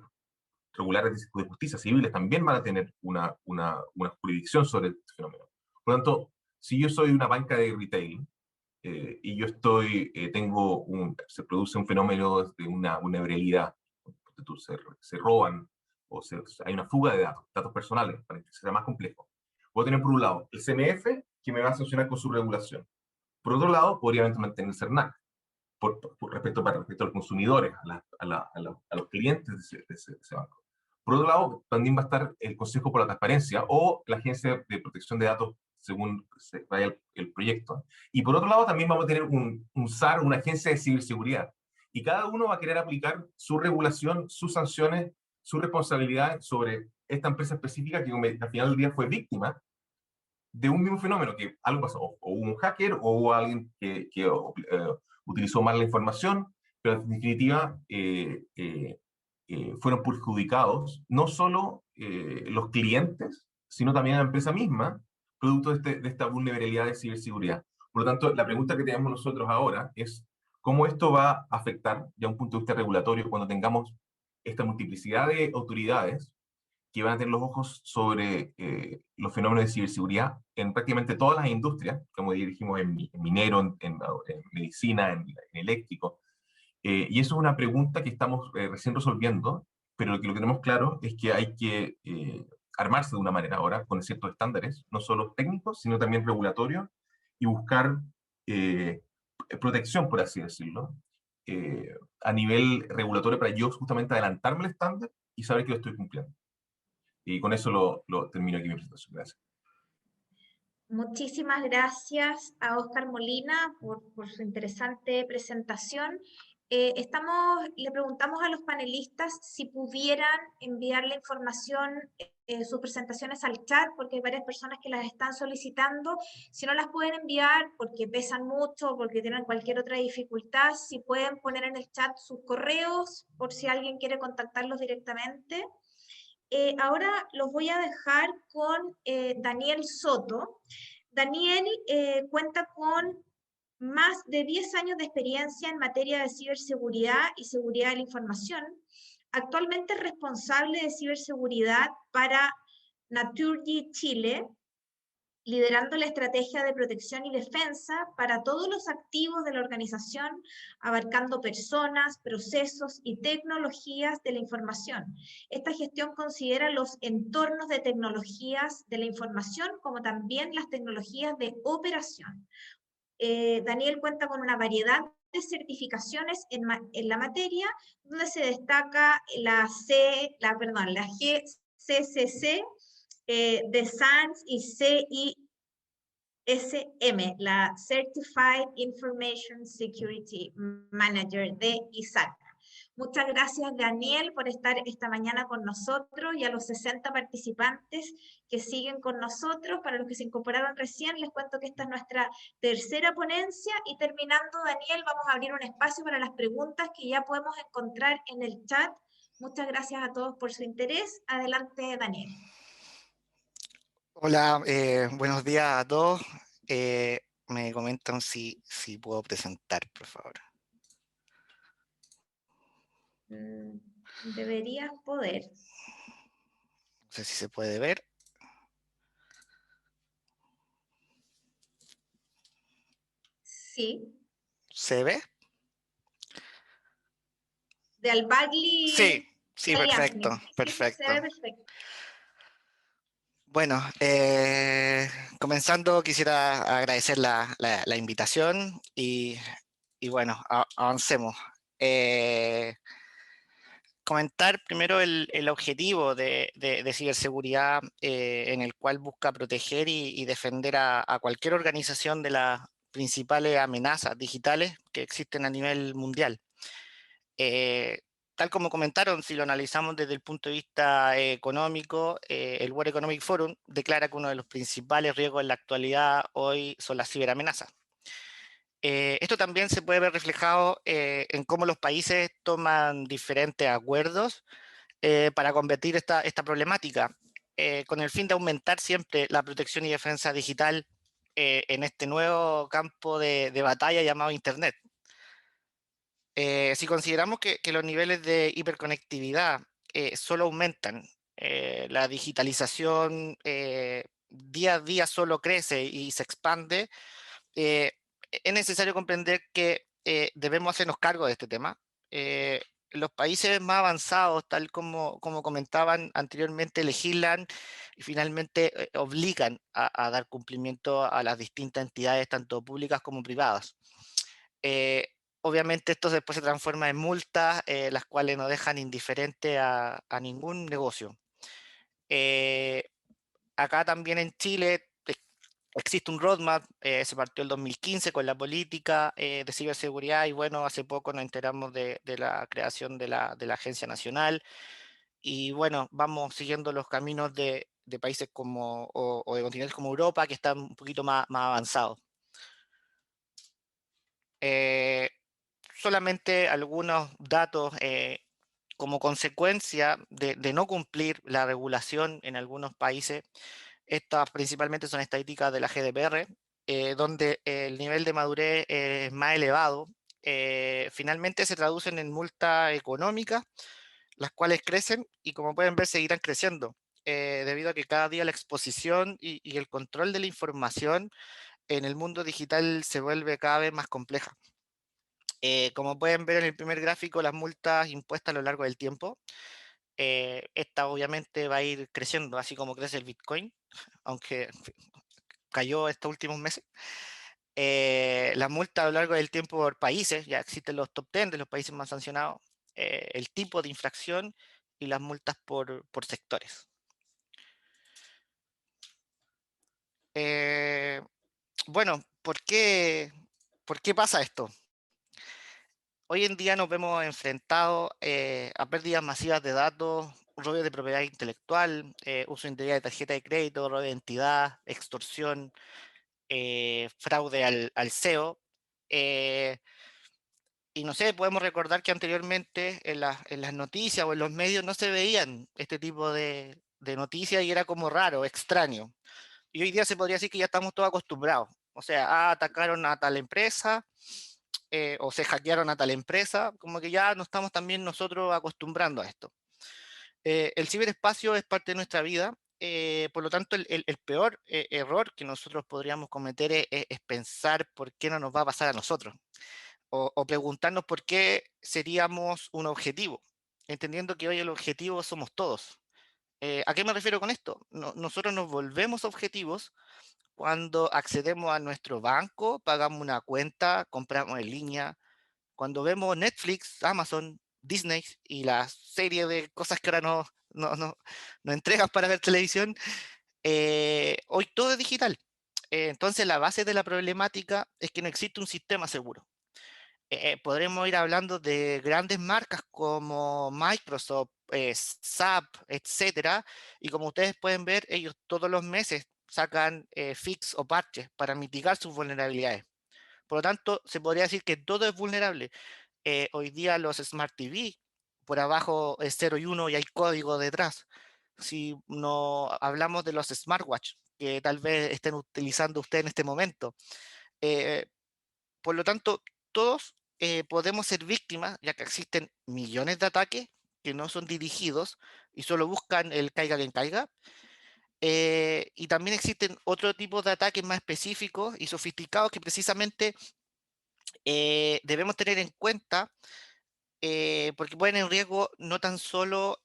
regulares de justicia civiles también van a tener una jurisdicción sobre este fenómeno. Por lo tanto, si yo soy una banca de retail, y yo se produce un fenómeno de una vulnerabilidad, se roban o hay una fuga de datos personales, para que sea más complejo. Puedo tener por un lado el CMF, que me va a sancionar con su regulación. Por otro lado, podría eventualmente tener el CERNAC, respecto a los consumidores, a los clientes de ese banco. Por otro lado, también va a estar el Consejo por la Transparencia o la Agencia de Protección de Datos, según se vaya el proyecto. Y por otro lado, también vamos a tener un SAR, una agencia de ciberseguridad. Y cada uno va a querer aplicar su regulación, sus sanciones, su responsabilidad sobre esta empresa específica que al final del día fue víctima de un mismo fenómeno, que algo pasó, o hubo un hacker, o hubo alguien que utilizó mal la información, pero en definitiva fueron perjudicados no solo los clientes, sino también la empresa misma, producto de esta vulnerabilidad de ciberseguridad. Por lo tanto, la pregunta que tenemos nosotros ahora es cómo esto va a afectar, ya un punto de vista regulatorio, cuando tengamos esta multiplicidad de autoridades que van a tener los ojos sobre los fenómenos de ciberseguridad en prácticamente todas las industrias, como dijimos, en minero, en medicina, en eléctrico. Y eso es una pregunta que estamos recién resolviendo, pero lo que tenemos claro es que hay que armarse de una manera ahora con ciertos estándares, no solo técnicos, sino también regulatorios, y buscar protección, por así decirlo, a nivel regulatorio para yo justamente adelantarme al estándar y saber que lo estoy cumpliendo. Y con eso lo termino aquí mi presentación. Gracias. Muchísimas gracias a Óscar Molina por su interesante presentación. Le preguntamos a los panelistas si pudieran enviar la información, sus presentaciones al chat, porque hay varias personas que las están solicitando. Si no las pueden enviar porque pesan mucho, porque tienen cualquier otra dificultad, si pueden poner en el chat sus correos, por si alguien quiere contactarlos directamente. Ahora los voy a dejar con Daniel Soto. Daniel cuenta con más de 10 años de experiencia en materia de ciberseguridad y seguridad de la información. Actualmente es responsable de ciberseguridad para Naturgy Chile, liderando la estrategia de protección y defensa para todos los activos de la organización, abarcando personas, procesos y tecnologías de la información. Esta gestión considera los entornos de tecnologías de la información como también las tecnologías de operación. Daniel cuenta con una variedad de certificaciones en la materia, donde se destaca la GCCC, de SANS y CISM, la Certified Information Security Manager de ISAC. Muchas gracias, Daniel, por estar esta mañana con nosotros, y a los 60 participantes que siguen con nosotros. Para los que se incorporaron recién, les cuento que esta es nuestra tercera ponencia, y terminando, Daniel, vamos a abrir un espacio para las preguntas que ya podemos encontrar en el chat. Muchas gracias a todos por su interés. Adelante, Daniel. Hola, buenos días a todos. Me comentan si puedo presentar, por favor. Deberías poder. No sé si se puede ver. Sí. ¿Se ve? De Albagli. Sí, perfecto, perfecto. Se ve perfecto. Bueno, comenzando quisiera agradecer la invitación y bueno, avancemos. Comentar primero el objetivo de ciberseguridad, en el cual busca proteger y defender a cualquier organización de las principales amenazas digitales que existen a nivel mundial. Tal como comentaron, si lo analizamos desde el punto de vista económico, el World Economic Forum declara que uno de los principales riesgos en la actualidad hoy son las ciberamenazas. Esto también se puede ver reflejado en cómo los países toman diferentes acuerdos para combatir esta problemática, con el fin de aumentar siempre la protección y defensa digital en este nuevo campo de batalla llamado Internet. Si consideramos que los niveles de hiperconectividad solo aumentan, la digitalización día a día solo crece y se expande, es necesario comprender que debemos hacernos cargo de este tema. Los países más avanzados, tal como comentaban anteriormente, legislan y finalmente obligan a dar cumplimiento a las distintas entidades, tanto públicas como privadas. Obviamente esto después se transforma en multas, las cuales no dejan indiferente a ningún negocio. Acá también en Chile existe un roadmap, se partió el 2015 con la política de ciberseguridad, y bueno, hace poco nos enteramos de la creación de la Agencia Nacional, y bueno, vamos siguiendo los caminos de países como, o de continentes como Europa, que están un poquito más avanzados. Solamente algunos datos como consecuencia de no cumplir la regulación en algunos países. Estas principalmente son estadísticas de la GDPR, donde el nivel de madurez es más elevado. Finalmente se traducen en multas económicas, las cuales crecen y, como pueden ver, seguirán creciendo, debido a que cada día la exposición y el control de la información en el mundo digital se vuelve cada vez más compleja. Como pueden ver en el primer gráfico, las multas impuestas a lo largo del tiempo, esta obviamente va a ir creciendo, así como crece el Bitcoin, aunque cayó estos últimos meses. Las multas a lo largo del tiempo por países, ya existen los top 10 de los países más sancionados, el tipo de infracción y las multas por sectores. Bueno, ¿por qué pasa esto? Hoy en día nos vemos enfrentados a pérdidas masivas de datos, robo de propiedad intelectual, uso indebida de tarjeta de crédito, robo de identidad, extorsión, fraude al SEO. Y no sé, podemos recordar que anteriormente en las noticias o en los medios no se veían este tipo de noticias y era como raro, extraño. Y hoy día se podría decir que ya estamos todos acostumbrados. O sea, atacaron a tal empresa, o se hackearon a tal empresa, como que ya nos estamos también nosotros acostumbrando a esto. El ciberespacio es parte de nuestra vida, por lo tanto el peor error que nosotros podríamos cometer es pensar por qué no nos va a pasar a nosotros, o preguntarnos por qué seríamos un objetivo, entendiendo que hoy el objetivo somos todos. ¿A qué me refiero con esto? Nosotros nos volvemos objetivos cuando accedemos a nuestro banco, pagamos una cuenta, compramos en línea, cuando vemos Netflix, Amazon, Disney y la serie de cosas que ahora nos entregan para ver televisión, hoy todo es digital. Entonces la base de la problemática es que no existe un sistema seguro. Podremos ir hablando de grandes marcas como Microsoft, SAP, etcétera, y como ustedes pueden ver, ellos todos los meses sacan fix o parches para mitigar sus vulnerabilidades. Por lo tanto, se podría decir que todo es vulnerable. Hoy día los Smart TV, por abajo es 0 y 1 y hay código detrás. Si no hablamos de los smartwatch, que tal vez estén utilizando usted en este momento. Eh, por lo tanto, todos podemos ser víctimas, ya que existen millones de ataques que no son dirigidos y solo buscan el caiga quien caiga. Y también existen otro tipo de ataques más específicos y sofisticados que precisamente debemos tener en cuenta, porque ponen en riesgo no tan solo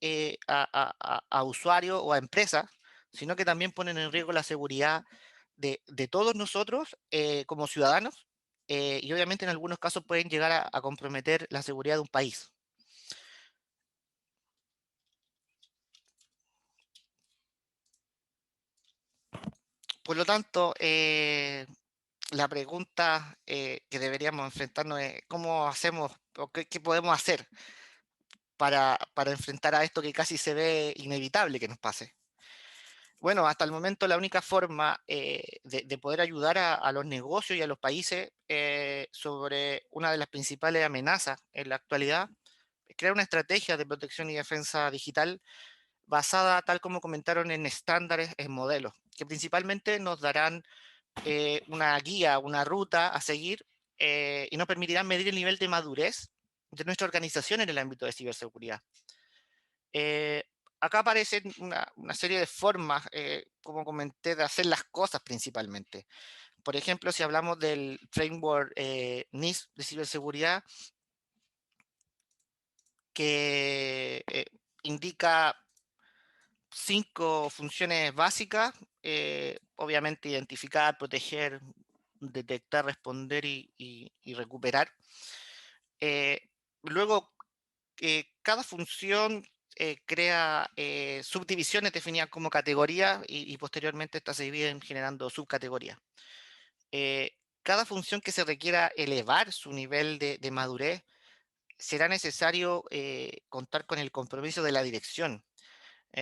a usuarios o a empresas, sino que también ponen en riesgo la seguridad de todos nosotros como ciudadanos, y obviamente en algunos casos pueden llegar a comprometer la seguridad de un país. Por lo tanto, la pregunta que deberíamos enfrentarnos es cómo hacemos o qué podemos hacer para enfrentar a esto que casi se ve inevitable que nos pase. Bueno, hasta el momento la única forma de poder ayudar a los negocios y a los países sobre una de las principales amenazas en la actualidad es crear una estrategia de protección y defensa digital basada, tal como comentaron, en estándares, en modelos, que principalmente nos darán una guía, una ruta a seguir, y nos permitirán medir el nivel de madurez de nuestra organización en el ámbito de ciberseguridad. Acá aparecen una serie de formas, como comenté, de hacer las cosas principalmente. Por ejemplo, si hablamos del framework NIST de ciberseguridad, que indica 5 funciones básicas, obviamente identificar, proteger, detectar, responder y recuperar. Luego, cada función crea subdivisiones definidas como categorías y posteriormente estas se dividen generando subcategorías. Cada función que se requiera elevar su nivel de madurez, será necesario contar con el compromiso de la dirección.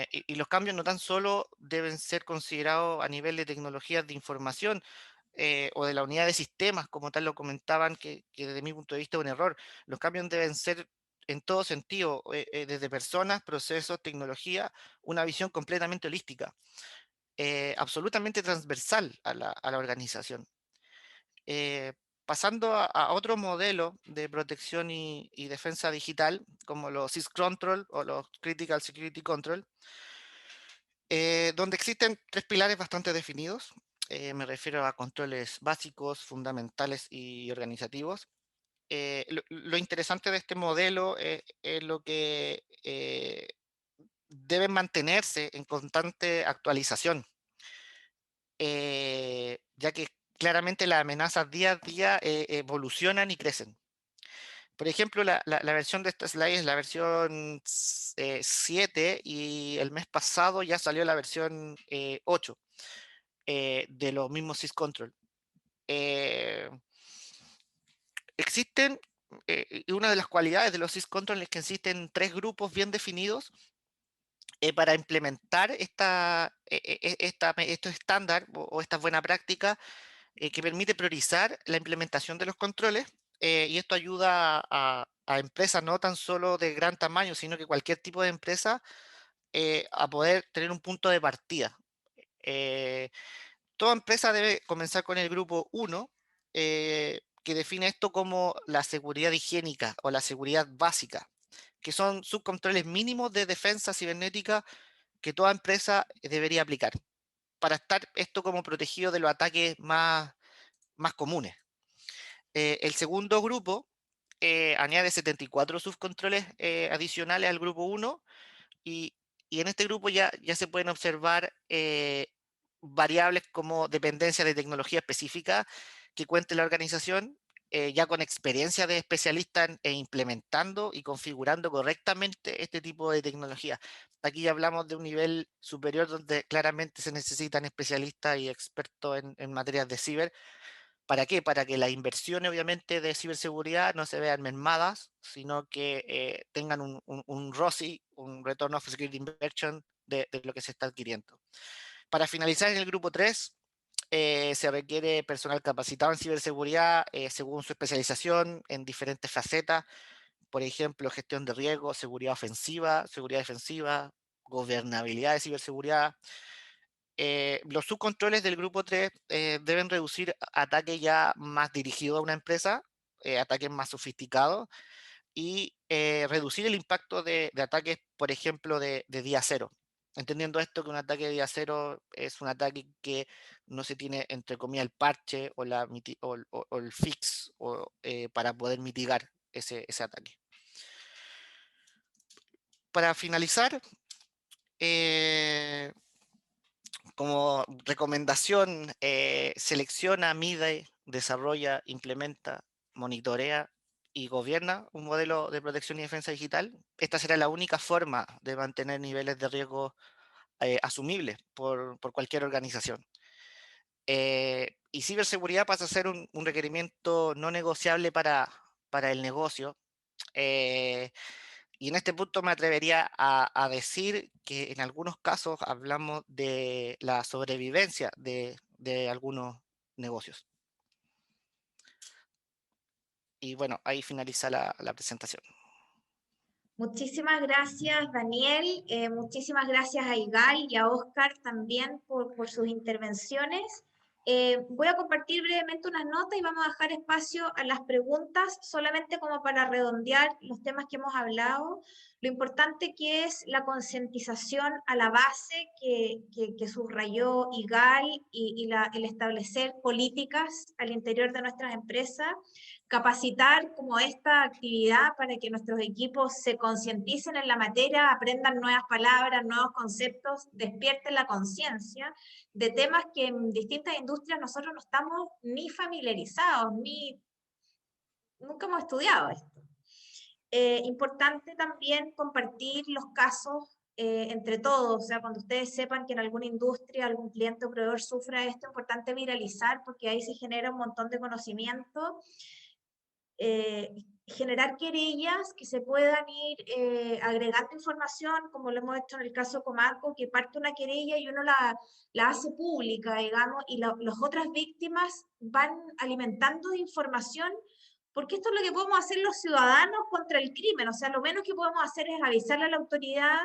Y los cambios no tan solo deben ser considerados a nivel de tecnologías de información o de la unidad de sistemas, como tal lo comentaban, que desde mi punto de vista es un error. Los cambios deben ser en todo sentido, desde personas, procesos, tecnología, una visión completamente holística. absolutamente transversal a la organización. Pasando a otro modelo de protección y defensa digital, como los syscontrol o los Critical Security Control, donde existen 3 pilares bastante definidos. Me refiero a controles básicos, fundamentales y organizativos. Lo interesante de este modelo es lo que deben mantenerse en constante actualización, ya que claramente las amenazas día a día evolucionan y crecen. Por ejemplo, la versión de esta slide es la versión 7 y el mes pasado ya salió la versión 8 de los mismos syscontrol. Existen, y una de las cualidades de los syscontrol es que existen 3 grupos bien definidos para implementar estos estándar o esta buena práctica que permite priorizar la implementación de los controles, y esto ayuda a empresas no tan solo de gran tamaño, sino que cualquier tipo de empresa a poder tener un punto de partida. Toda empresa debe comenzar con el grupo 1, que define esto como la seguridad higiénica o la seguridad básica, que son subcontroles mínimos de defensa cibernética que toda empresa debería aplicar para estar esto como protegido de los ataques más comunes. El segundo grupo añade 74 subcontroles adicionales al grupo 1 y en este grupo ya se pueden observar variables como dependencia de tecnología específica que cuente la organización, ya con experiencia de especialistas implementando y configurando correctamente este tipo de tecnología. Aquí ya hablamos de un nivel superior donde claramente se necesitan especialistas y expertos en materias de ciber. ¿Para qué? Para que las inversiones, obviamente, de ciberseguridad no se vean mermadas, sino que tengan un ROSI, un Return of Security Inversion, de lo que se está adquiriendo. Para finalizar, en el grupo 3, se requiere personal capacitado en ciberseguridad según su especialización en diferentes facetas, por ejemplo, gestión de riesgo, seguridad ofensiva, seguridad defensiva, gobernabilidad de ciberseguridad. Los subcontroles del grupo 3 deben reducir ataques ya más dirigidos a una empresa, ataques más sofisticados, y reducir el impacto de ataques, por ejemplo, de día cero. Entendiendo esto que un ataque de día cero es un ataque que no se tiene, entre comillas, el parche o el fix para poder mitigar ese ataque. Para finalizar, como recomendación, selecciona, mide, desarrolla, implementa, monitorea y gobierna un modelo de protección y defensa digital. Esta será la única forma de mantener niveles de riesgo asumibles por cualquier organización. Y ciberseguridad pasa a ser un requerimiento no negociable para el negocio. Y en este punto me atrevería a decir que en algunos casos hablamos de la sobrevivencia de algunos negocios. Y bueno, ahí finaliza la presentación. Muchísimas gracias, Daniel. Muchísimas gracias a Igal y a Oscar también por sus intervenciones. Voy a compartir brevemente unas notas y vamos a dejar espacio a las preguntas, solamente como para redondear los temas que hemos hablado. Lo importante que es la concientización a la base que subrayó Igal y el establecer políticas al interior de nuestras empresas, capacitar como esta actividad para que nuestros equipos se concienticen en la materia, aprendan nuevas palabras, nuevos conceptos, despierten la conciencia de temas que en distintas industrias nosotros no estamos ni familiarizados, nunca hemos estudiado esto. Importante también compartir los casos entre todos, o sea, cuando ustedes sepan que en alguna industria, algún cliente o proveedor sufra esto, es importante viralizar porque ahí se genera un montón de conocimiento. Generar querellas que se puedan ir agregando información, como lo hemos hecho en el caso Comaco, que parte una querella y uno la hace pública, digamos, y las otras víctimas van alimentando de información, porque esto es lo que podemos hacer los ciudadanos contra el crimen, o sea, lo menos que podemos hacer es avisarle a la autoridad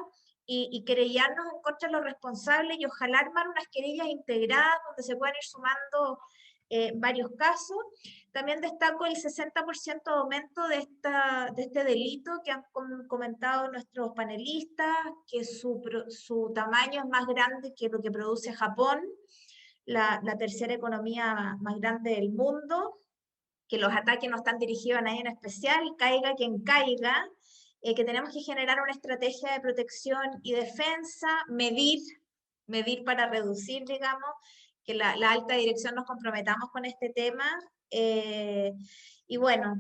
y querellarnos en contra de los responsables y ojalá armar unas querellas integradas donde se puedan ir sumando varios casos. También destaco el 60% de aumento de este delito que han comentado nuestros panelistas, que su tamaño es más grande que lo que produce Japón, la tercera economía más grande del mundo, que los ataques no están dirigidos a nadie en especial, caiga quien caiga, que tenemos que generar una estrategia de protección y defensa, medir para reducir, digamos, que la alta dirección nos comprometamos con este tema, y bueno,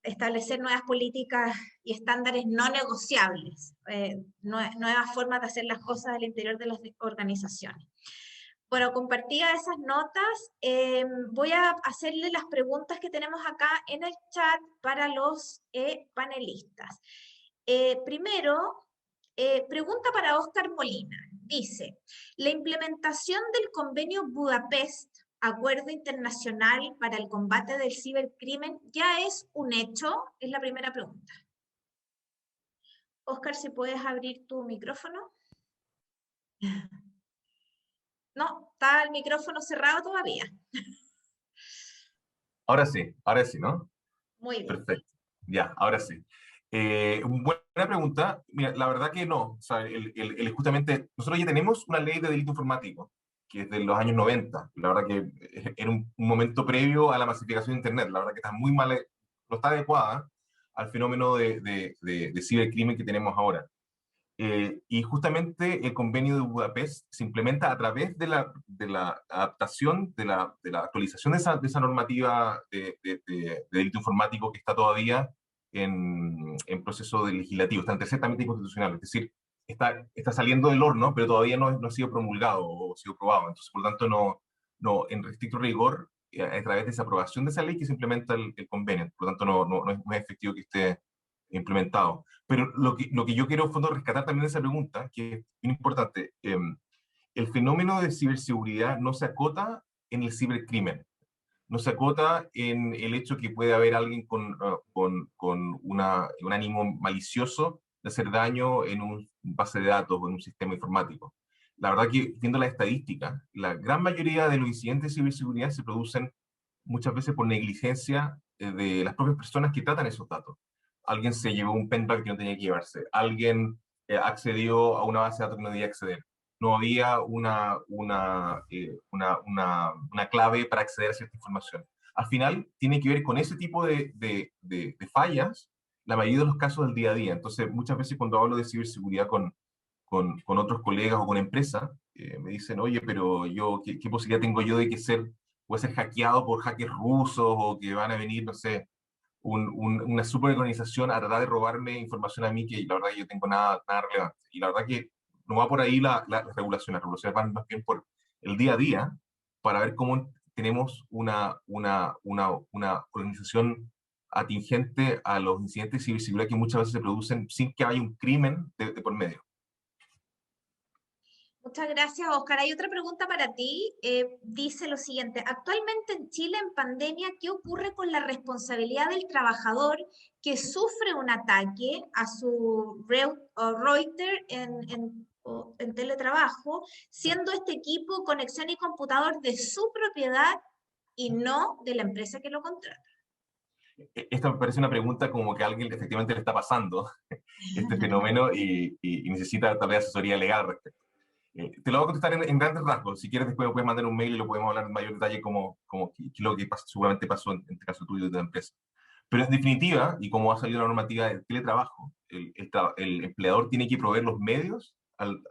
establecer nuevas políticas y estándares no negociables, nuevas formas de hacer las cosas al interior de las organizaciones. Bueno, compartidas esas notas, voy a hacerle las preguntas que tenemos acá en el chat para los panelistas. Primero, pregunta para Óscar Molina. Dice, ¿la implementación del convenio Budapest, Acuerdo Internacional para el Combate del Cibercrimen, ya es un hecho? Es la primera pregunta. Óscar, si puedes abrir tu micrófono. No, está el micrófono cerrado todavía. Ahora sí, ¿no? Muy bien. Perfecto. Ya, ahora sí. Buena pregunta. Mira, la verdad que no. O sea, justamente, nosotros ya tenemos una ley de delito informático, que es de los años 90. La verdad que era un momento previo a la masificación de Internet. La verdad que está muy mal, no está adecuada al fenómeno de cibercrimen que tenemos ahora. Y justamente el convenio de Budapest se implementa a través de la adaptación, de la actualización de esa normativa de delito informático que está todavía en proceso de legislativo, está en tercer trámite constitucional, es decir, está saliendo del horno, pero todavía no ha sido promulgado o sido aprobado. Entonces, por lo tanto, en estricto rigor, a través de esa aprobación de esa ley que se implementa el convenio. Por lo tanto, no es efectivo que esté implementado. Pero lo que yo quiero, en fondo, rescatar también de esa pregunta, que es bien importante, el fenómeno de ciberseguridad no se acota en el cibercrimen, no se acota en el hecho que puede haber alguien con un ánimo malicioso de hacer daño en un base de datos o en un sistema informático. La verdad que, viendo la estadística, la gran mayoría de los incidentes de ciberseguridad se producen muchas veces por negligencia de las propias personas que tratan esos datos. Alguien se llevó un pendrive que no tenía que llevarse, alguien accedió a una base de datos que no debía acceder, no había una clave para acceder a cierta información. Al final, tiene que ver con ese tipo de fallas, la mayoría de los casos del día a día. Entonces, muchas veces cuando hablo de ciberseguridad con otros colegas o con empresas, me dicen, oye, pero ¿qué posibilidad tengo yo de que puede ser hackeado por hackers rusos o que van a venir, no sé, una superorganización a tratar de robarme información a mí que la verdad yo tengo nada relevante? Y la verdad que no va por ahí la regulación. Las regulaciones van más bien por el día a día para ver cómo tenemos una organización atingente a los incidentes de ciberseguridad que muchas veces se producen sin que haya un crimen de por medio. Muchas gracias, Óscar. Hay otra pregunta para ti. Dice lo siguiente: actualmente en Chile, en pandemia, ¿qué ocurre con la responsabilidad del trabajador que sufre un ataque a su router en teletrabajo, siendo este equipo, conexión y computador de su propiedad y no de la empresa que lo contrata? Esta me parece una pregunta como que a alguien efectivamente le está pasando este fenómeno y necesita tal vez asesoría legal al respecto. Te lo voy a contestar en grandes rasgos. Si quieres, después me puedes mandar un mail y lo podemos hablar en mayor detalle como lo que seguramente pasó en este caso tuyo de la empresa. Pero en definitiva, y como ha salido la normativa de teletrabajo, el empleador tiene que proveer los medios al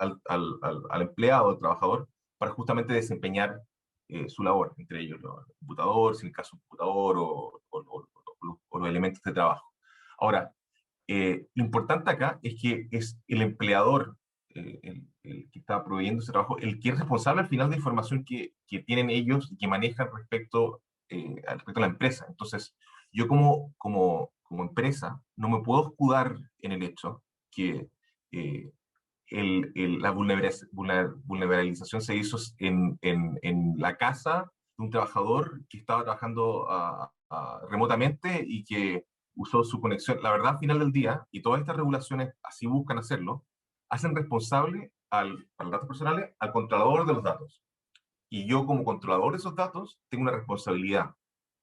empleado, al trabajador, para justamente desempeñar su labor, entre ellos el computador, si en el caso un computador o los elementos de trabajo. Ahora, lo importante acá es que es el empleador, el que está proveyendo ese trabajo, el que es responsable al final de información que tienen ellos y que manejan respecto a la empresa. Entonces, yo como empresa no me puedo escudar en el hecho que la vulnerabilización se hizo en la casa de un trabajador que estaba trabajando remotamente y que usó su conexión. La verdad, al final del día, y todas estas regulaciones así buscan hacerlo, hacen responsable para los datos personales al controlador de los datos. Y yo como controlador de esos datos tengo una responsabilidad,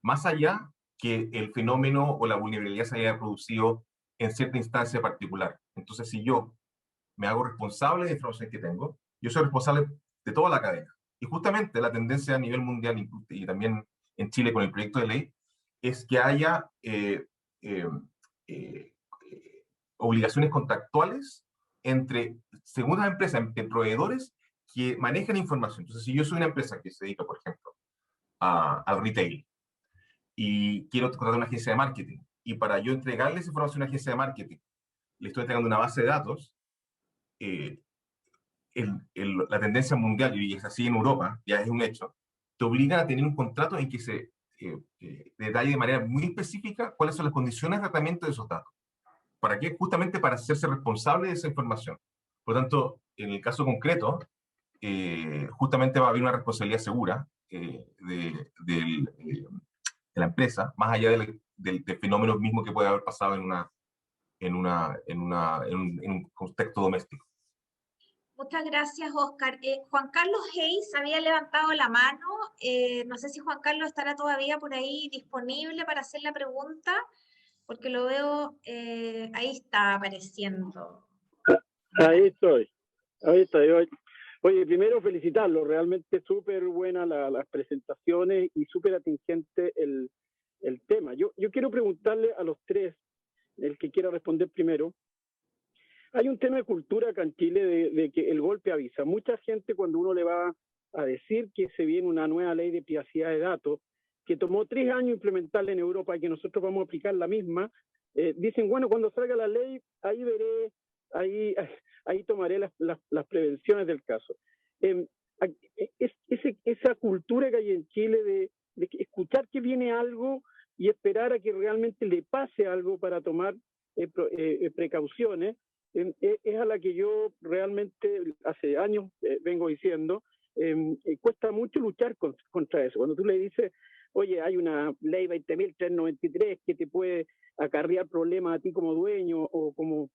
más allá que el fenómeno o la vulnerabilidad se haya producido en cierta instancia particular. Entonces, si yo me hago responsable de la información que tengo, yo soy responsable de toda la cadena. Y justamente la tendencia a nivel mundial y también en Chile con el proyecto de ley es que haya obligaciones contractuales entre segundas empresas, entre proveedores que manejan información. Entonces, si yo soy una empresa que se dedica, por ejemplo, al retail y quiero contratar una agencia de marketing, y para yo entregarle esa información a una agencia de marketing, le estoy entregando una base de datos, la tendencia mundial, y es así en Europa, ya es un hecho, te obligan a tener un contrato en que se detalle de manera muy específica cuáles son las condiciones de tratamiento de esos datos. ¿Para qué? Justamente para hacerse responsable de esa información. Por lo tanto, en el caso concreto, justamente va a haber una responsabilidad segura de la empresa, más allá del fenómeno mismo que puede haber pasado en un contexto doméstico. Muchas gracias, Oscar. Juan Carlos Hayes había levantado la mano. No sé si Juan Carlos estará todavía por ahí disponible para hacer la pregunta, porque lo veo, ahí está apareciendo. Ahí estoy. Oye, primero felicitarlo, realmente súper buena las presentaciones y súper atingente el tema. Yo quiero preguntarle a los tres, el que quiera responder primero. Hay un tema de cultura acá en Chile de que el golpe avisa. Mucha gente, cuando uno le va a decir que se viene una nueva ley de privacidad de datos, que tomó 3 años implementarla en Europa y que nosotros vamos a aplicar la misma, dicen, bueno, cuando salga la ley, ahí veré, ahí tomaré las prevenciones del caso. Esa cultura que hay en Chile de escuchar que viene algo y esperar a que realmente le pase algo para tomar precauciones, es a la que yo realmente hace años vengo diciendo, cuesta mucho luchar contra eso. Cuando tú le dices, oye, hay una ley 20.393 que te puede acarrear problemas a ti como dueño o como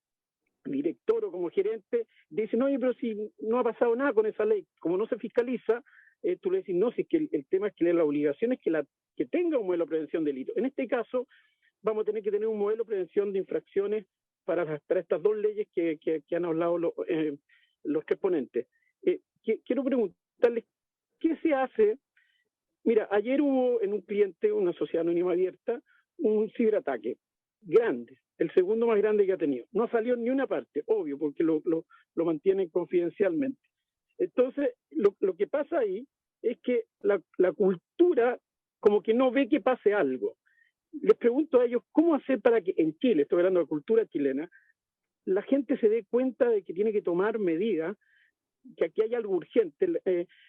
director o como gerente, dicen, oye, pero si no ha pasado nada con esa ley, como no se fiscaliza, tú le dices, no, si es que el tema es que la obligación es que tenga un modelo de prevención de delitos. En este caso, vamos a tener que tener un modelo de prevención de infracciones para estas 2 leyes que han hablado los tres ponentes. Quiero preguntarles, ¿qué se hace? Mira, ayer hubo en un cliente, una sociedad anónima abierta, un ciberataque grande, el segundo más grande que ha tenido. No salió en ni una parte, obvio, porque lo mantienen confidencialmente. Entonces, lo que pasa ahí es que la cultura como que no ve que pase algo. Les pregunto a ellos, ¿cómo hacer para que en Chile, estoy hablando de cultura chilena, la gente se dé cuenta de que tiene que tomar medidas, que aquí hay algo urgente?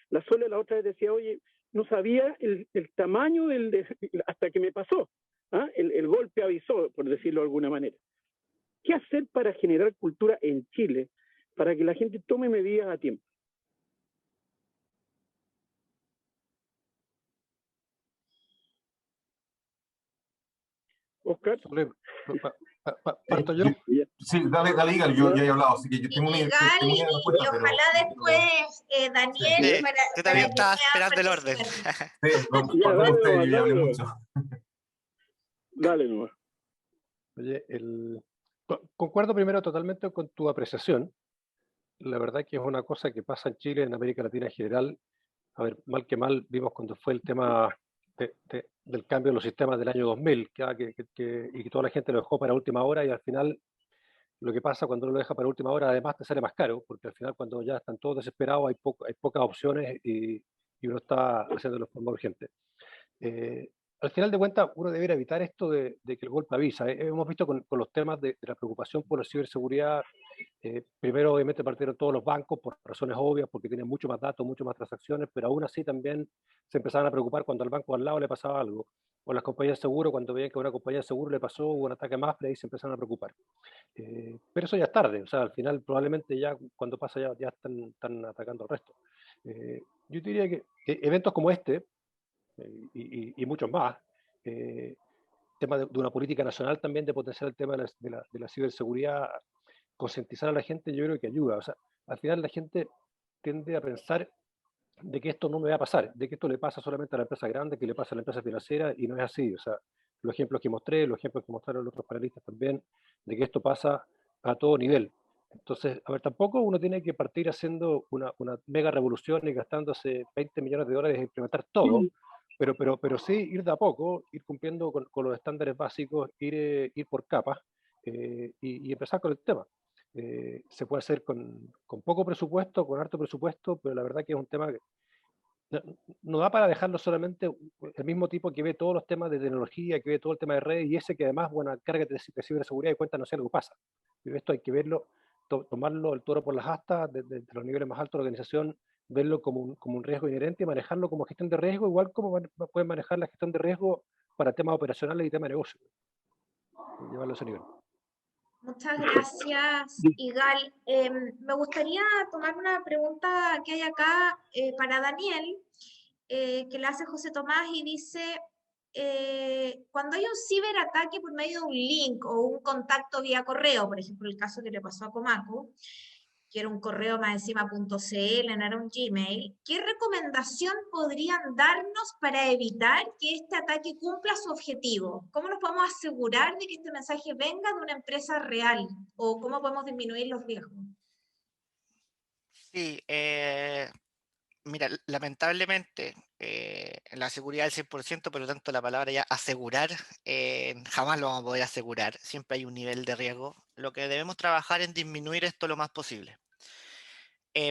La Sole la otra vez decía, oye, no sabía el tamaño hasta que me pasó. El golpe avisó, por decirlo de alguna manera. ¿Qué hacer para generar cultura en Chile, para que la gente tome medidas a tiempo? Oscar. ¿Parto yo? Sí, dale, Igal, yo ya he hablado, así que yo tengo una respuesta. Y ojalá después, Daniel, yo también estaba esperando el orden. Sí, yo hablé mucho. Dale, no. Oye, concuerdo primero totalmente con tu apreciación. La verdad que es una cosa que pasa en Chile, en América Latina en general. A ver, mal que mal, vimos cuando fue el tema del cambio de los sistemas del año 2000, y que toda la gente lo dejó para última hora, y al final lo que pasa cuando uno lo deja para última hora, además te sale más caro, porque al final cuando ya están todos desesperados hay pocas opciones y uno está haciéndolo de forma urgente. Al final de cuentas, uno debería evitar esto de que el golpe avisa. Hemos visto con los temas de la preocupación por la ciberseguridad. Primero, obviamente, partieron todos los bancos por razones obvias, porque tienen mucho más datos, mucho más transacciones, pero aún así también se empezaban a preocupar cuando al banco al lado le pasaba algo. O las compañías de seguro, cuando veían que a una compañía de seguro le pasó un ataque más, ahí se empezaron a preocupar. Pero eso ya es tarde, o sea, al final probablemente ya cuando pasa ya están atacando al resto. Yo diría que eventos como este, y muchos más, tema de una política nacional también de potenciar el tema de la ciberseguridad, concientizar a la gente yo creo que ayuda. O sea, al final la gente tiende a pensar de que esto no me va a pasar, de que esto le pasa solamente a la empresa grande, que le pasa a la empresa financiera, y no es así. O sea, los ejemplos que mostré, los ejemplos que mostraron los otros panelistas también, de que esto pasa a todo nivel. Entonces, a ver, tampoco uno tiene que partir haciendo una mega revolución y gastándose 20 millones de dólares e implementar todo, pero sí ir de a poco, ir cumpliendo con los estándares básicos, ir por capas y empezar con el tema. Se puede hacer con poco presupuesto, con harto presupuesto, pero la verdad que es un tema que no da para dejarlo solamente el mismo tipo que ve todos los temas de tecnología, que ve todo el tema de redes, y ese que además, bueno, carga de ciberseguridad y cuenta no sé algo pasa. Pero esto hay que verlo, tomarlo el toro por las astas, de los niveles más altos de la organización, verlo como un riesgo inherente y manejarlo como gestión de riesgo, igual como pueden manejar la gestión de riesgo para temas operacionales y temas de negocio. Llevarlo a ese nivel. Muchas gracias, Igal. Me gustaría tomar una pregunta que hay acá para Daniel, que la hace José Tomás y dice, cuando hay un ciberataque por medio de un link o un contacto vía correo, por ejemplo, el caso que le pasó a Comaco, que era un correo más encima.cl, no era un Gmail, ¿qué recomendación podrían darnos para evitar que este ataque cumpla su objetivo? ¿Cómo nos podemos asegurar de que este mensaje venga de una empresa real? ¿O cómo podemos disminuir los riesgos? Sí, mira, lamentablemente la seguridad del 100%, por lo tanto la palabra ya asegurar, jamás lo vamos a poder asegurar, siempre hay un nivel de riesgo. Lo que debemos trabajar es disminuir esto lo más posible.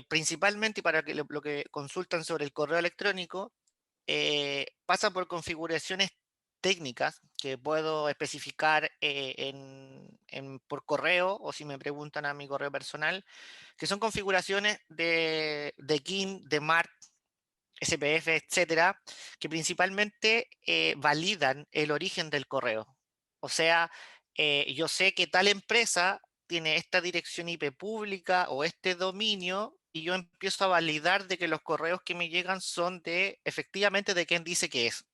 Principalmente, y para que lo que consultan sobre el correo electrónico, pasa por configuraciones técnicas que puedo especificar por correo, o si me preguntan a mi correo personal, que son configuraciones de KIM, de MARC, SPF, etcétera, que principalmente validan el origen del correo. O sea, yo sé que tal empresa tiene esta dirección IP pública o este dominio, y yo empiezo a validar de que los correos que me llegan son efectivamente de quien dice que es.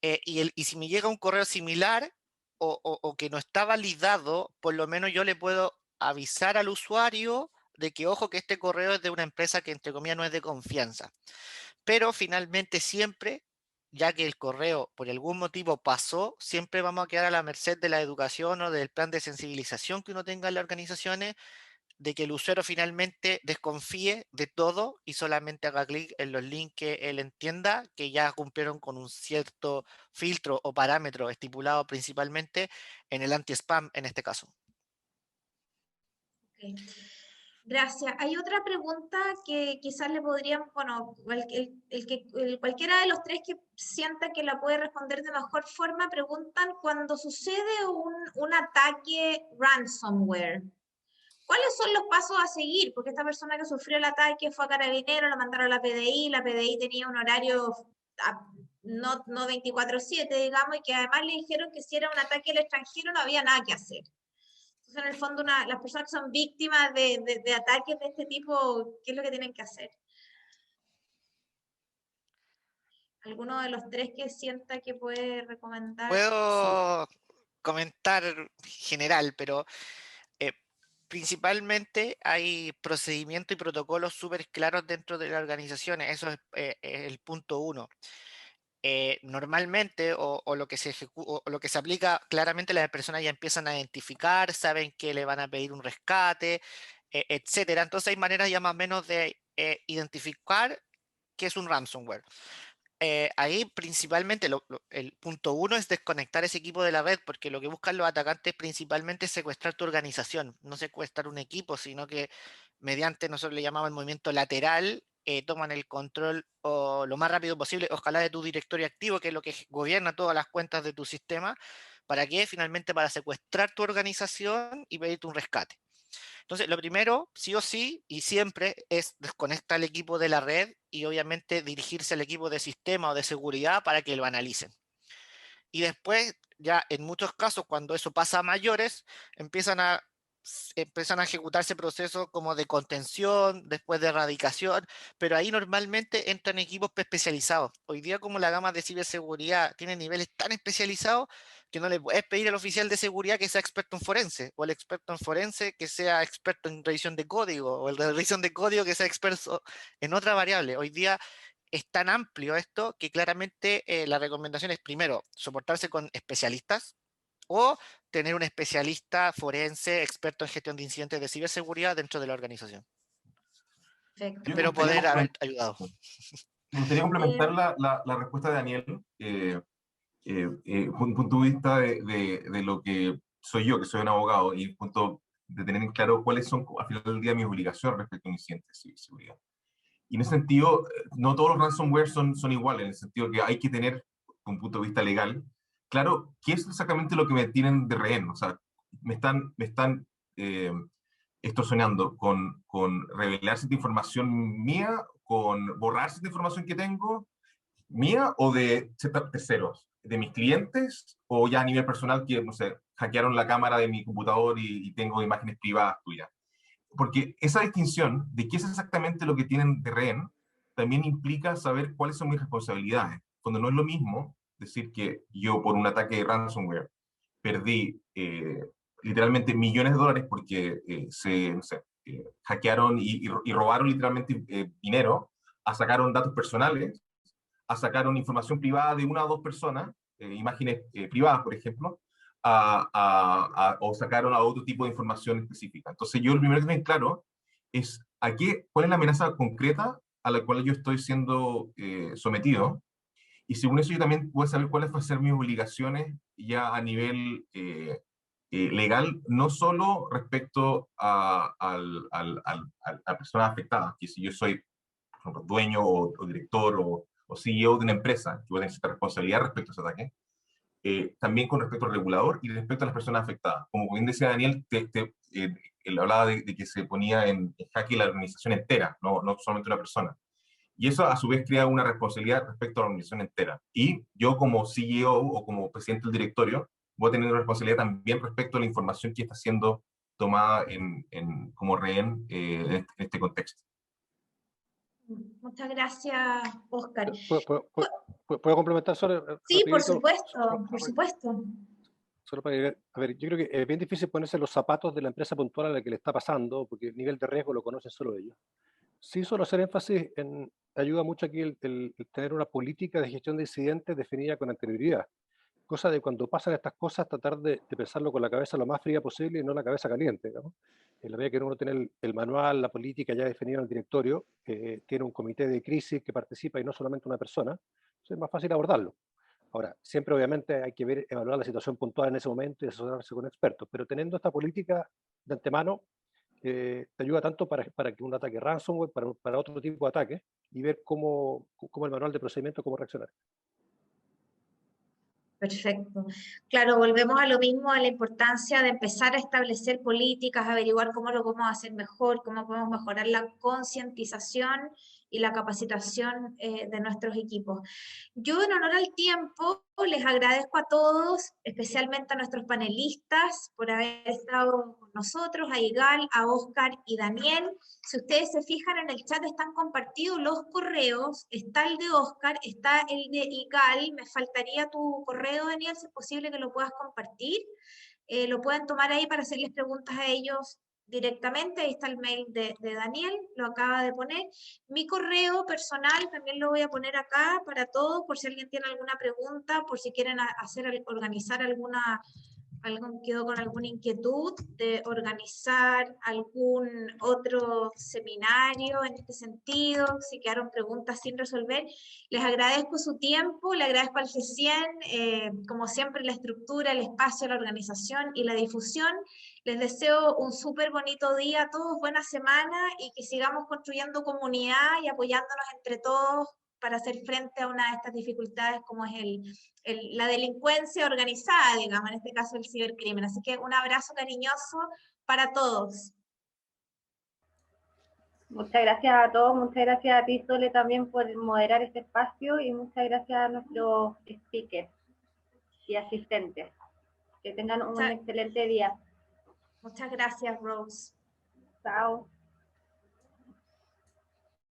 Y si me llega un correo similar o que no está validado, por lo menos yo le puedo avisar al usuario de que, ojo, que este correo es de una empresa que entre comillas no es de confianza. Pero finalmente siempre, ya que el correo por algún motivo pasó, siempre vamos a quedar a la merced de la educación o del plan de sensibilización que uno tenga en las organizaciones, de que el usuario finalmente desconfíe de todo y solamente haga clic en los links que él entienda que ya cumplieron con un cierto filtro o parámetro estipulado principalmente en el anti-spam en este caso. Okay. Gracias. Hay otra pregunta que quizás le podrían, bueno, cualquiera de los tres que sienta que la puede responder de mejor forma, preguntan cuando sucede un ataque ransomware. ¿Cuáles son los pasos a seguir? Porque esta persona que sufrió el ataque fue a Carabineros, la mandaron a la PDI tenía un horario no 24/7, digamos, y que además le dijeron que si era un ataque al extranjero no había nada que hacer. Entonces, en el fondo, las personas que son víctimas de ataques de este tipo, ¿qué es lo que tienen que hacer? ¿Alguno de los tres que sienta que puede recomendar? Puedo comentar general, pero principalmente hay procedimientos y protocolos súper claros dentro de las organizaciones. Eso es el punto uno. Normalmente, o lo que o lo que se aplica claramente, las personas ya empiezan a identificar, saben que le van a pedir un rescate, etcétera. Entonces hay maneras ya más o menos de identificar qué es un ransomware. Ahí principalmente el punto uno es desconectar ese equipo de la red, porque lo que buscan los atacantes principalmente es secuestrar tu organización, no secuestrar un equipo, sino que mediante, nosotros le llamamos el movimiento lateral, toman el control lo más rápido posible, ojalá de tu directorio activo, que es lo que gobierna todas las cuentas de tu sistema. ¿Para qué? Finalmente para secuestrar tu organización y pedirte un rescate. Entonces, lo primero, sí o sí, y siempre, es desconectar al equipo de la red y obviamente dirigirse al equipo de sistema o de seguridad para que lo analicen. Y después, ya en muchos casos, cuando eso pasa a mayores, empiezan a empiezan a ejecutarse procesos como de contención, después de erradicación, pero ahí normalmente entran equipos especializados. Hoy día, como la gama de ciberseguridad tiene niveles tan especializados, que no le puedes pedir al oficial de seguridad que sea experto en forense, o al experto en forense que sea experto en revisión de código, o el de revisión de código que sea experto en otra variable. Hoy día es tan amplio esto que claramente la recomendación es, primero, soportarse con especialistas, o tener un especialista forense experto en gestión de incidentes de ciberseguridad dentro de la organización. Perfecto. Espero poder haber ayudado. Me gustaría complementar la respuesta de Daniel, un punto de vista de lo que soy yo, que soy un abogado, y un punto de tener en claro cuáles son, al final del día, mis obligaciones respecto a un incidente de ciberseguridad. Y en ese sentido, no todos los ransomware son iguales, en el sentido que hay que tener, un punto de vista legal, claro, ¿qué es exactamente lo que me tienen de rehén? O sea, me están extorsionando con revelar cierta información mía, con borrar cierta información que tengo, mía o de terceros, de mis clientes, o ya a nivel personal que, no sé, hackearon la cámara de mi computador y tengo imágenes privadas tuyas. Porque esa distinción de qué es exactamente lo que tienen de rehén también implica saber cuáles son mis responsabilidades. Cuando no es lo mismo decir que yo por un ataque de ransomware perdí literalmente millones de dólares porque no sé, hackearon y robaron literalmente dinero, a sacaron datos personales, a sacaron información privada de una o dos personas, imágenes privadas, por ejemplo, o sacaron a otro tipo de información específica. Entonces yo lo primero que tengo claro es cuál es la amenaza concreta a la cual yo estoy siendo sometido, y según eso yo también puedo saber cuáles van a ser mis obligaciones ya a nivel legal, no solo respecto a personas afectadas, que si yo soy, por ejemplo, dueño o director o CEO de una empresa, que voy a tener cierta responsabilidad respecto a ese ataque, también con respecto al regulador y respecto a las personas afectadas. Como bien decía Daniel, él hablaba de que se ponía en jaque la organización entera, no solamente una persona. Y eso a su vez crea una responsabilidad respecto a la organización entera. Y yo como CEO o como presidente del directorio voy a tener una responsabilidad también respecto a la información que está siendo tomada como rehén en este contexto. Muchas gracias, Oscar. ¿Puedo complementar solo? Sí, por rapidito? supuesto, por supuesto. Solo para llegar, a ver, yo creo que es bien difícil ponerse los zapatos de la empresa puntual a la que le está pasando, porque el nivel de riesgo lo conocen solo ellos. Sí, solo hacer énfasis en, ayuda mucho aquí el tener una política de gestión de incidentes definida con anterioridad. Cosa de cuando pasan estas cosas, tratar de pensarlo con la cabeza lo más fría posible y no la cabeza caliente, ¿no? En la medida que uno tiene el manual, la política ya definida en el directorio, tiene un comité de crisis que participa y no solamente una persona, entonces es más fácil abordarlo. Ahora, siempre obviamente hay que evaluar la situación puntual en ese momento y asesorarse con expertos, pero teniendo esta política de antemano, te ayuda tanto para que un ataque ransomware, para otro tipo de ataque, y ver cómo el manual de procedimiento, cómo reaccionar. Perfecto. Claro, volvemos a lo mismo, a la importancia de empezar a establecer políticas, averiguar cómo lo podemos hacer mejor, cómo podemos mejorar la concientización y la capacitación de nuestros equipos. Yo, en honor al tiempo, les agradezco a todos, especialmente a nuestros panelistas, por haber estado con nosotros, a Igal, a Oscar y Daniel. Si ustedes se fijan en el chat, están compartidos los correos, está el de Oscar, está el de Igal, me faltaría tu correo, Daniel, si es posible que lo puedas compartir. Lo pueden tomar ahí para hacerles preguntas a ellos directamente. Ahí está el mail de Daniel, lo acaba de poner. Mi correo personal también lo voy a poner acá para todos, por si alguien tiene alguna pregunta, por si quieren organizar quedó con alguna inquietud de organizar algún otro seminario en este sentido, si quedaron preguntas sin resolver. Les agradezco su tiempo, le agradezco al G100, como siempre, la estructura, el espacio, la organización y la difusión. Les deseo un súper bonito día a todos, buena semana, y que sigamos construyendo comunidad y apoyándonos entre todos para hacer frente a una de estas dificultades como es la delincuencia organizada, digamos, en este caso el cibercrimen. Así que un abrazo cariñoso para todos. Muchas gracias a todos, muchas gracias a ti, Sole, también por moderar este espacio, y muchas gracias a nuestros speakers y asistentes. Que tengan un excelente día. Muchas gracias, Rose. Chao.